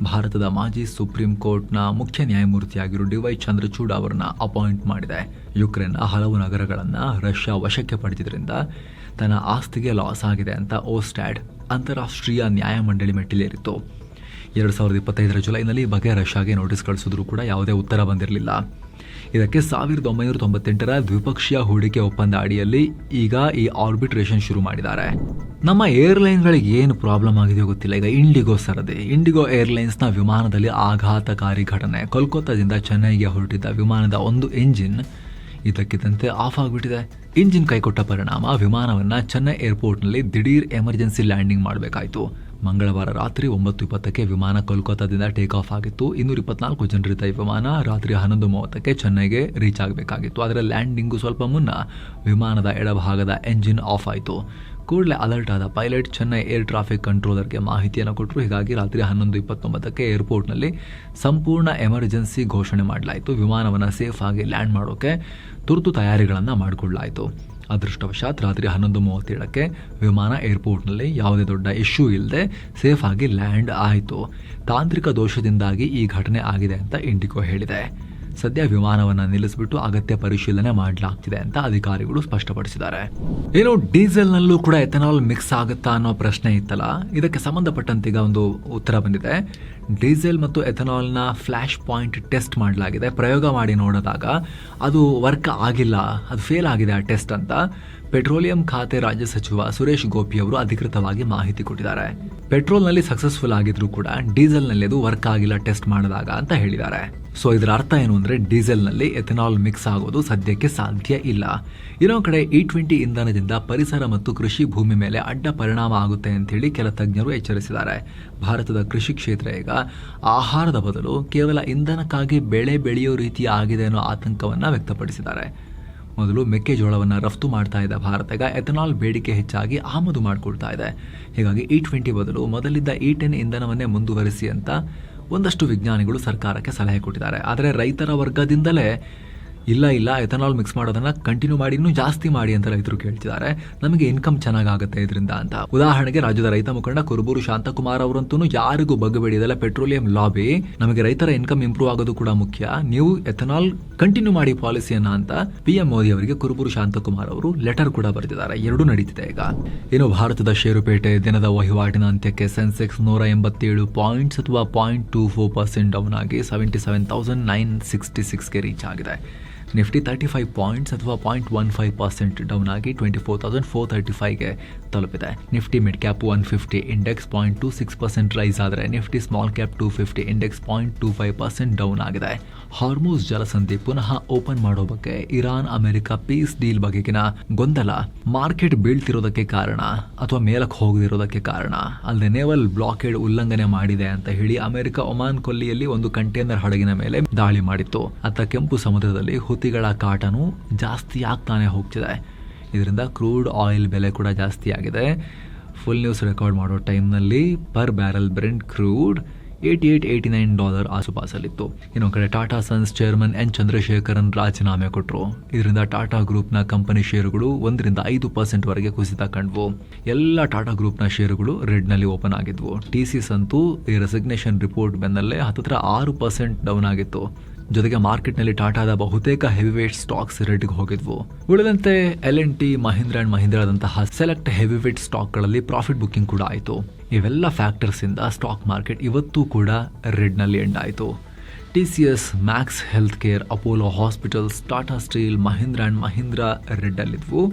ಭಾರತದ ಮಾಜಿ ಸುಪ್ರೀಂ ಕೋರ್ಟ್ನ ಮುಖ್ಯ ನ್ಯಾಯಮೂರ್ತಿಯಾಗಿರುವ DY ಚಂದ್ರಚೂಡ್ ಅವರನ್ನ ಅಪಾಯಿಂಟ್ ಮಾಡಿದೆ. ಯುಕ್ರೇನ್ನ ಹಲವು ನಗರಗಳನ್ನು ರಷ್ಯಾ ವಶಕ್ಕೆ ಪಡೆದಿದ್ದರಿಂದ ತನ್ನ ಆಸ್ತಿಗೆ ಲಾಸ್ ಆಗಿದೆ ಅಂತ ಓಸ್ಟ್ಯಾಡ್ ಅಂತಾರಾಷ್ಟ್ರೀಯ ನ್ಯಾಯಮಂಡಳಿ ಮೆಟ್ಟಿಲೇರಿತ್ತು. 2025 ಜುಲೈನಲ್ಲಿ ಬಗ್ಗೆ ರಷ್ಯಾಗೆ ನೋಟಿಸ್ ಕಳಿಸಿದ್ರೂ ಕೂಡ ಯಾವುದೇ ಉತ್ತರ ಬಂದಿರಲಿಲ್ಲ. ಇದಕ್ಕೆ 1998 ದ್ವಿಪಕ್ಷೀಯ ಹೂಡಿಕೆ ಒಪ್ಪಂದ ಅಡಿಯಲ್ಲಿ ಈಗ ಈ ಆರ್ಬಿಟ್ರೇಷನ್ ಶುರು ಮಾಡಿದ್ದಾರೆ. ನಮ್ಮ ಏರ್ಲೈನ್ಗಳಿಗೆ ಏನು ಪ್ರಾಬ್ಲಮ್ ಆಗಿದೆಯೋ ಗೊತ್ತಿಲ್ಲ. ಈಗ ಇಂಡಿಗೋ ಏರ್ಲೈನ್ಸ್ನ ವಿಮಾನದಲ್ಲಿ ಆಘಾತಕಾರಿ ಘಟನೆ. ಕೋಲ್ಕತ್ತಾದಿಂದ ಚೆನ್ನೈಗೆ ಹೊರಟಿದ್ದ ವಿಮಾನದ ಒಂದು ಎಂಜಿನ್ ಇದಕ್ಕಿದ್ದಂತೆ ಆಫ್ ಆಗಿಬಿಟ್ಟಿದೆ. ಇಂಜಿನ್ ಕೈಕೊಟ್ಟ ಪರಿಣಾಮ ವಿಮಾನವನ್ನು ಚೆನ್ನೈ ಏರ್ಪೋರ್ಟ್ನಲ್ಲಿ ದಿಢೀರ್ ಎಮರ್ಜೆನ್ಸಿ ಲ್ಯಾಂಡಿಂಗ್ ಮಾಡಬೇಕಾಯಿತು. ಮಂಗಳವಾರ ರಾತ್ರಿ 9:20ಕ್ಕೆ ವಿಮಾನ ಕೋಲ್ಕತ್ತಾದಿಂದ ಟೇಕ್ ಆಫ್ ಆಗಿತ್ತು. 224 ಜನರಿದ್ದ ಈ ವಿಮಾನ ರಾತ್ರಿ 11:30ಕ್ಕೆ ಚೆನ್ನೈಗೆ ರೀಚ್ ಆಗಬೇಕಾಗಿತ್ತು. ಆದರೆ ಲ್ಯಾಂಡಿಂಗು ಸ್ವಲ್ಪ ಮುನ್ನ ವಿಮಾನದ ಎಡಭಾಗದ ಎಂಜಿನ್ ಆಫ್ ಆಯಿತು. ಕೂಡಲೇ ಅಲರ್ಟ್ ಆದ ಪೈಲಟ್ ಚೆನ್ನೈ ಏರ್ ಟ್ರಾಫಿಕ್ ಕಂಟ್ರೋಲರ್ಗೆ ಮಾಹಿತಿಯನ್ನು ಕೊಟ್ಟರು. ಹೀಗಾಗಿ ರಾತ್ರಿ 11:29ಕ್ಕೆ ಏರ್ಪೋರ್ಟ್ನಲ್ಲಿ ಸಂಪೂರ್ಣ ಎಮರ್ಜೆನ್ಸಿ ಘೋಷಣೆ ಮಾಡಲಾಯಿತು. ವಿಮಾನವನ್ನು ಸೇಫ್ ಆಗಿ ಲ್ಯಾಂಡ್ ಮಾಡೋಕೆ ತುರ್ತು ತಯಾರಿಗಳನ್ನು ಮಾಡಿಕೊಳ್ಳಲಾಯಿತು. ಅದೃಷ್ಟವಶಾತ್ ರಾತ್ರಿ 11:37ಕ್ಕೆ ವಿಮಾನ ಏರ್ಪೋರ್ಟ್ನಲ್ಲಿ ಯಾವುದೇ ದೊಡ್ಡ ಇಶ್ಯೂ ಇಲ್ಲದೆ ಸೇಫ್ ಆಗಿ ಲ್ಯಾಂಡ್ ಆಯಿತು. ತಾಂತ್ರಿಕ ದೋಷದಿಂದಾಗಿ ಈ ಘಟನೆ ಆಗಿದೆ ಅಂತ ಇಂಡಿಗೋ ಹೇಳಿದೆ. ಸದ್ಯ ವಿಮಾನವನ್ನು ನಿಲ್ಲಿಸಿಬಿಟ್ಟು ಅಗತ್ಯ ಪರಿಶೀಲನೆ ಮಾಡಲಾಗ್ತಿದೆ ಅಂತ ಅಧಿಕಾರಿಗಳು ಸ್ಪಷ್ಟಪಡಿಸಿದ್ದಾರೆ. ಏನು ಡೀಸೆಲ್ನಲ್ಲೂ ಕೂಡ ಎಥನಾಲ್ ಮಿಕ್ಸ್ ಆಗುತ್ತಾ ಅನ್ನೋ ಪ್ರಶ್ನೆ ಇತ್ತಲ್ಲ, ಇದಕ್ಕೆ ಸಂಬಂಧಪಟ್ಟಂತೆ ಈಗ ಒಂದು ಉತ್ತರ ಬಂದಿದೆ. ಡೀಸೆಲ್ ಮತ್ತು ಎಥನಾಲ್ನ ಫ್ಲ್ಯಾಶ್ ಪಾಯಿಂಟ್ ಟೆಸ್ಟ್ ಮಾಡಲಾಗಿದೆ. ಪ್ರಯೋಗ ಮಾಡಿ ನೋಡಿದಾಗ ಅದು ವರ್ಕ್ ಆಗಿಲ್ಲ, ಅದು ಫೇಲ್ ಆಗಿದೆ ಆ ಟೆಸ್ಟ್ ಅಂತ ಪೆಟ್ರೋಲಿಯಂ ಖಾತೆ ರಾಜ್ಯ ಸಚಿವ ಸುರೇಶ್ ಗೋಪಿ ಅವರು ಅಧಿಕೃತವಾಗಿ ಮಾಹಿತಿ ಕೊಟ್ಟಿದ್ದಾರೆ. ಪೆಟ್ರೋಲ್ನಲ್ಲಿ ಸಕ್ಸಸ್ಫುಲ್ ಆಗಿದ್ರು ಕೂಡ ಡೀಸೆಲ್ನಲ್ಲಿ ಅದು ವರ್ಕ್ ಆಗಿಲ್ಲ ಟೆಸ್ಟ್ ಮಾಡಿದಾಗ ಅಂತ ಹೇಳಿದ್ದಾರೆ. ಸೊ ಇದರ ಅರ್ಥ ಏನು ಅಂದರೆ ಡೀಸೆಲ್ನಲ್ಲಿ ಎಥನಾಲ್ ಮಿಕ್ಸ್ ಆಗೋದು ಸದ್ಯಕ್ಕೆ ಸಾಧ್ಯ ಇಲ್ಲ. ಇನ್ನೊಂದು ಕಡೆ E20 ಇಂಧನದಿಂದ ಪರಿಸರ ಮತ್ತು ಕೃಷಿ ಭೂಮಿ ಮೇಲೆ ಅಡ್ಡ ಪರಿಣಾಮ ಆಗುತ್ತೆ ಅಂತ ಹೇಳಿ ಕೆಲ ತಜ್ಞರು ಎಚ್ಚರಿಸಿದ್ದಾರೆ. ಭಾರತದ ಕೃಷಿ ಕ್ಷೇತ್ರ ಈಗ ಆಹಾರದ ಬದಲು ಕೇವಲ ಇಂಧನಕ್ಕಾಗಿ ಬೆಳೆ ಬೆಳೆಯೋ ರೀತಿ ಆಗಿದೆ ಅನ್ನೋ ಆತಂಕವನ್ನು ವ್ಯಕ್ತಪಡಿಸಿದ್ದಾರೆ. ಮೊದಲು ಮೆಕ್ಕೆಜೋಳವನ್ನು ರಫ್ತು ಮಾಡ್ತಾ ಇದ್ದ ಭಾರತ ಈಗ ಎಥನಾಲ್ ಬೇಡಿಕೆ ಹೆಚ್ಚಾಗಿ ಆಮದು ಮಾಡಿಕೊಳ್ತಾ ಇದೆ. ಹೀಗಾಗಿ E20 ಬದಲು ಮೊದಲಿದ್ದ E10 ಇಂಧನವನ್ನೇ ಮುಂದುವರಿಸಿ ಅಂತ ಒಂದಷ್ಟು ವಿಜ್ಞಾನಿಗಳು ಸರ್ಕಾರಕ್ಕೆ ಸಲಹೆ ಕೊಟ್ಟಿದ್ದಾರೆ. ಆದರೆ ರೈತರ ವರ್ಗದಿಂದಲೇ ಇಲ್ಲ ಎಥನಾಲ್ ಮಿಕ್ಸ್ ಮಾಡೋದನ್ನ ಕಂಟಿನ್ಯೂ ಮಾಡಿ, ಇನ್ನೂ ಜಾಸ್ತಿ ಮಾಡಿ ಅಂತ ರೈತರು ಕೇಳ್ತಿದ್ದಾರೆ. ನಮಗೆ ಇನ್ಕಮ್ ಚೆನ್ನಾಗುತ್ತೆ ಇದರಿಂದ ಅಂತ. ಉದಾಹರಣೆಗೆ ರಾಜ್ಯದ ರೈತ ಮುಖಂಡ ಕುರುಬೂರು ಶಾಂತಕುಮಾರ್ ಅವರಂತೂ ಯಾರಿಗೂ ಬಗ್ಗಬೇಡಿದಲ್ಲ, ಪೆಟ್ರೋಲಿಯಂ ಲಾಬಿ ನಮಗೆ ರೈತರ ಇನ್ಕಮ್ ಇಂಪ್ರೂವ್ ಆಗೋದು ಕೂಡ ಮುಖ್ಯ, ನೀವು ಎಥನಾಲ್ ಕಂಟಿನ್ಯೂ ಮಾಡಿ ಪಾಲಿಸಿಯನ್ನ ಅಂತ PM ಮೋದಿ ಅವರಿಗೆ ಕುರುಬೂರು ಶಾಂತಕುಮಾರ್ ಅವರು ಲೆಟರ್ ಕೂಡ ಬರೆದಿದ್ದಾರೆ. ಎರಡೂ ನಡೀತಿದೆ ಈಗ. ಇನ್ನು ಭಾರತದ ಷೇರುಪೇಟೆ ದಿನದ ವಹಿವಾಟಿನ ಅಂತ್ಯಕ್ಕೆ ಸೆನ್ಸೆಕ್ಸ್ 187 ಪಾಯಿಂಟ್ಸ್ ಅಥವಾ 0.24% ಡೌನ್ ಆಗಿ 77,966ಗೆ ರೀಚ್ ಆಗಿದೆ. ನಿಫ್ಟಿ 35 ಪಾಯಿಂಟ್ಸ್ ಅಥವಾ 0.15% ಡೌನ್ ಆಗಿ 24,435ಗೆ ತಲುಪಿದೆ. Nifty mid cap 150 index 0.26% rise ಆದರೆ Nifty small cap 250 index 0.25% down ಆಗಿದೆ. ಹಾರ್ಮುಜ್ ಜಲಸಂಧಿ ಪುನಃ ಓಪನ್ ಮಾಡೋ ಬಗ್ಗೆ ಇರಾನ್ ಅಮೆರಿಕ ಪೀಸ್ ಡೀಲ್ ಬಗೆಗಿನ ಗೊಂದಲ ಮಾರ್ಕೆಟ್ ಬೀಳ್ತಿರೋದಕ್ಕೆ ಕಾರಣ ಅಥವಾ ಮೇಲಕ್ಕೆ ಹೋಗದಿರೋದಕ್ಕೆ ಕಾರಣ, ಅಲ್ಲದೆ ನೇವಲ್ ಬ್ಲಾಕೇಡ್ ಉಲ್ಲಂಘನೆ ಮಾಡಿದೆ ಅಂತ ಹೇಳಿ ಅಮೆರಿಕ ಒಮಾನ್ ಕೊಲ್ಲಿಯಲ್ಲಿ ಒಂದು ಕಂಟೈನರ್ ಹಡಗಿನ ಮೇಲೆ ದಾಳಿ ಮಾಡಿತ್ತು. ಅತ್ತ ಕೆಂಪು ಸಮುದ್ರದಲ್ಲಿ ಹುತಿಗಳ ಕಾಟನೂ ಜಾಸ್ತಿ ಆಗ್ತಾನೆ ಹೋಗ್ತಿದೆ. ಇದರಿಂದ ಕ್ರೂಡ್ ಆಯಿಲ್ ಬೆಲೆ ಕೂಡ ಜಾಸ್ತಿ ಆಗಿದೆ. ಫುಲ್ ನ್ಯೂಸ್ ರೆಕಾರ್ಡ್ ಮಾಡೋ ಟೈಮ್ನಲ್ಲಿ ಪರ್ ಬ್ಯಾರಲ್ ಬ್ರೆಂಟ್ ಕ್ರೂಡ್ $88-89 ಆಸುಪಾಸಲ್ಲಿತ್ತು. ಇನ್ನೊಂದು ಕಡೆ Tata sons chairman N Chandrasekharan ರಾಜೀನಾಮೆ ಕೊಟ್ಟರು. ಇದರಿಂದ ಟಾಟಾ ಗ್ರೂಪ್ನ ಕಂಪನಿ ಷೇರುಗಳು 1-5% ವರೆಗೆ ಕುಸಿತ ಕಂಡ್ವು. ಎಲ್ಲ ಟಾಟಾ ಗ್ರೂಪ್ನ ಷೇರುಗಳು ರೆಡ್ನಲ್ಲಿ ಓಪನ್ ಆಗಿದ್ವು. TCS ಅಂತೂ ಈ ರೆಸಿಗ್ನೇಷನ್ ರಿಪೋರ್ಟ್ ಬೆನ್ನಲ್ಲೇ 6% ಡೌನ್ ಆಗಿತ್ತು. ಜೊತೆಗೆ ಮಾರ್ಕೆಟ್ನಲ್ಲಿ ಟಾಟಾದ ಬಹುತೇಕ ಹೆವಿವೇಟ್ ಸ್ಟಾಕ್ಸ್ ರೆಡ್ಗೆ ಹೋಗಿದ್ವು. ಉಳಿದಂತೆ L&T, ಮಹೀಂದ್ರ ಅಂಡ್ ಮಹೀಂದ್ರಾದಂತಹ ಸೆಲೆಕ್ಟ್ ಹೆವಿವೇಟ್ ಸ್ಟಾಕ್ಗಳಲ್ಲಿ ಪ್ರಾಫಿಟ್ ಬುಕ್ಕಿಂಗ್ ಕೂಡ ಆಯಿತು. ಇವೆಲ್ಲ ಫ್ಯಾಕ್ಟರ್ಸ್ ಇಂದ ಸ್ಟಾಕ್ ಮಾರ್ಕೆಟ್ ಇವತ್ತೂ ಕೂಡ ರೆಡ್ನಲ್ಲಿ ಎಂಡ್ ಆಯಿತು. TCS, Max Health Care, Apollo Hospitals, Tata Steel, Mahindra and Mahindra ರೆಡ್ಡಲ್ಲಿದ್ವು.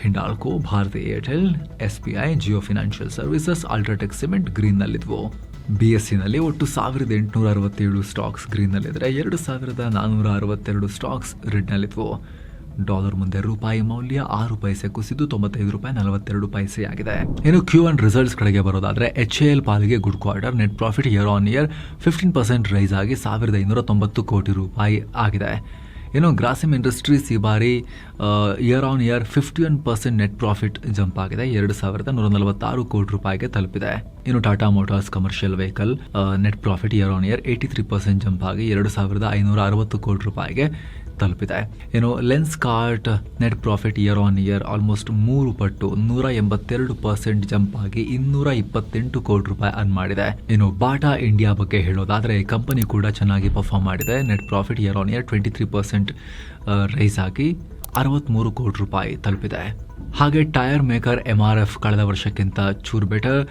Hindalco, Bharti Airtel, SBI, Jio Financial Services, UltraTech Cement ಗ್ರೀನ್ನಲ್ಲಿದ್ವು. BSEನಲ್ಲಿ ಒಟ್ಟು 1867 ಸ್ಟಾಕ್ಸ್ ಗ್ರೀನ್ನಲ್ಲಿದ್ದರೆ 2462 ಸ್ಟಾಕ್ಸ್ ರೆಡ್ನಲ್ಲಿದ್ವು. ಡಾಲರ್ ಮುಂದೆ ರೂಪಾಯಿ ಮೌಲ್ಯ 6 ಪೈಸೆ ಕುಸಿದು 95 ರೂಪಾಯಿ 42 ಪೈಸೆ ಆಗಿದೆ. ಇನ್ನು Q1 ರಿಸಲ್ಟ್ಸ್ ಕಡೆಗೆ ಬರೋದಾದ್ರೆ HAL ಪಾಲಿಗೆ good quarter, net profit year on year 15% rise ಆಗಿ 1590 ಕೋಟಿ ರೂಪಾಯಿ ಆಗಿದೆ. ಇನ್ನು ಗ್ರಾಸಿಮ್ ಇಂಡಸ್ಟ್ರೀಸ್ ಈ ಬಾರಿ year on year 51% net profit jump ಆಗಿದೆ, 2146 ಕೋಟಿ ರೂಪಾಯಿಗೆ ತಲುಪಿದೆ. ಇನ್ನು Tata Motors commercial vehicle net profit year on year 83% jump ಆಗಿ 2560 ಕೋಟಿ ರೂಪಾಯಿಗೆ ತಲುಪಿದೆ. ಇನ್ನು Lenskart net profit year on year almost 3 ಪಟ್ಟು 182% ಜಂಪ್ ಆಗಿ 228 ಕೋಟಿ ರೂಪಾಯಿ ಅರ್ನ್ ಮಾಡಿದೆ. ಇನ್ನು ಬಾಟಾ ಇಂಡಿಯಾ ಬಗ್ಗೆ ಹೇಳೋದಾದ್ರೆ ಕಂಪನಿ ಕೂಡ ಚೆನ್ನಾಗಿ ಪರ್ಫಾರ್ಮ್ ಮಾಡಿದೆ. Net profit year on year 23% rise ಆಗಿ 63 ಕೋಟಿ ರೂಪಾಯಿ ತಲುಪಿದೆ. ಹಾಗೆ ಟೈರ್ ಮೇಕರ್ MRF ಕಳೆದ ವರ್ಷಕ್ಕಿಂತ ಚೂರು better,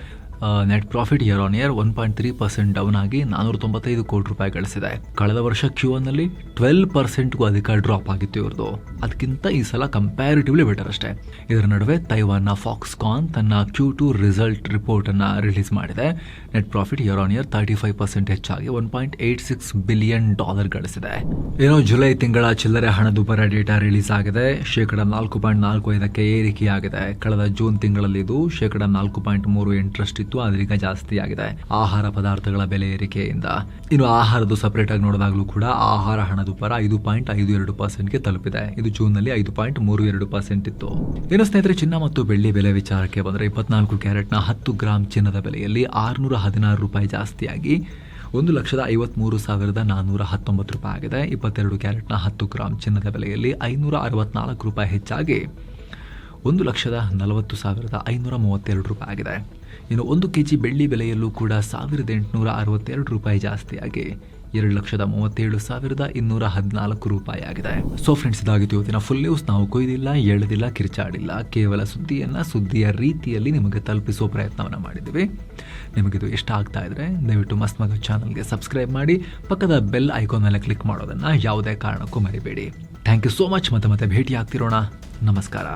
net profit year on year 1.3% down ಆಗಿ 495 ಕೋಟಿ ರೂಪಾಯಿ ಗಳಿಸಿದೆ. ಕಳೆದ ವರ್ಷ Q1ನಲ್ಲಿ 12%ಗೂ ಅಧಿಕ ಡ್ರಾಪ್ ಆಗಿತ್ತು ಇವ್ರದ್ದು. ಅದಕ್ಕಿಂತ ಈ ಸಲ ಕಂಪ್ಯಾರಿಟಿವ್ಲಿ ಬೆಟರ್ ಅಷ್ಟೇ. ಇದರ ನಡುವೆ ತೈವಾನ್ನ ಫಾಕ್ಸ್ಕಾನ್ ತನ್ನ Q2 ರಿಸಲ್ಟ್ ರಿಪೋರ್ಟ್ ಅನ್ನ ರಿಲೀಸ್ ಮಾಡಿದೆ. Net profit year on year 35% ಹೆಚ್ಚಾಗಿ $1.86 ಬಿಲಿಯನ್ ಗಳಿಸಿದೆ. ಏನೋ ಜುಲೈ ತಿಂಗಳ ಚಿಲ್ಲರೆ ಹಣದುಬ್ಬರ ಡೇಟಾ ರಿಲೀಸ್ ಆಗಿದೆ. 4.45% ಏರಿಕೆಯಾಗಿದೆ. ಕಳೆದ ಜೂನ್ ತಿಂಗಳಲ್ಲಿ ಇದು 4.38% ಇತ್ತು, ಅದರೀಗ ಜಾಸ್ತಿ ಆಗಿದೆ ಆಹಾರ ಪದಾರ್ಥಗಳ ಬೆಲೆ ಏರಿಕೆಯಿಂದ. ಇನ್ನು ಆಹಾರದ್ದು ಸಪರೇಟ್ ಆಗಿ ನೋಡಿದಾಗಲೂ ಕೂಡ ಆಹಾರ ಹಣದುಬ್ಬರ 5.52%ಗೆ ತಲುಪಿದೆ. ಇದು ಜೂನ್ ನಲ್ಲಿ 5.32% ಇತ್ತು. ಇನ್ನು ಸ್ನೇಹಿತರೆ, ಚಿನ್ನ ಮತ್ತು ಬೆಳ್ಳಿ ಬೆಲೆ ವಿಚಾರಕ್ಕೆ ಬಂದರೆ 24 ಕ್ಯಾರೆಟ್ನ 10 ಗ್ರಾಂ ಚಿನ್ನದ ಬೆಲೆಯಲ್ಲಿ 616 ರೂಪಾಯಿ ಜಾಸ್ತಿಯಾಗಿ 1,53,419 ರೂಪಾಯಿ ಆಗಿದೆ. 22 ಕ್ಯಾರೆಟ್ನ 10 ಗ್ರಾಂ ಚಿನ್ನದ ಬೆಲೆಯಲ್ಲಿ 564 ರೂಪಾಯಿ ಹೆಚ್ಚಾಗಿ 1,40,532 ರೂಪಾಯಿ ಆಗಿದೆ. ಇನ್ನು 1 ಕೆಜಿ ಬೆಳ್ಳಿ ಬೆಲೆಯಲ್ಲೂ ಕೂಡ 1,862 ರೂಪಾಯಿ ಜಾಸ್ತಿಯಾಗಿ 2,37,214 ರೂಪಾಯಿ ಆಗಿದೆ. ಸೊ ಫ್ರೆಂಡ್ಸ್, ಇದಾಗಿತ್ತು ಇವತ್ತಿನ ಫುಲ್ ನ್ಯೂಸ್. ನಾವು ಕೊಯ್ದಿಲ್ಲ, ಎಳೆದಿಲ್ಲ, ಕಿರ್ಚಾಡಿಲ್ಲ, ಕೇವಲ ಸುದ್ದಿಯ ರೀತಿಯಲ್ಲಿ ನಿಮಗೆ ತಲುಪಿಸುವ ಪ್ರಯತ್ನವನ್ನು ಮಾಡಿದ್ದೀವಿ. ನಿಮಗಿದು ಇಷ್ಟ ಆಗ್ತಾ ಇದ್ರೆ ದಯವಿಟ್ಟು ಮಸ್ತ್ ಮಗ ಚಾನಲ್ಗೆ ಸಬ್ಸ್ಕ್ರೈಬ್ ಮಾಡಿ, ಪಕ್ಕದ ಬೆಲ್ ಐಕಾನ್ ಮೇಲೆ ಕ್ಲಿಕ್ ಮಾಡೋದನ್ನು ಯಾವುದೇ ಕಾರಣಕ್ಕೂ ಮರಿಬೇಡಿ. Thank you so much. ಮತ್ತೆ ಭೇಟಿ ಆಗ್ತಿರೋಣ. ನಮಸ್ಕಾರ.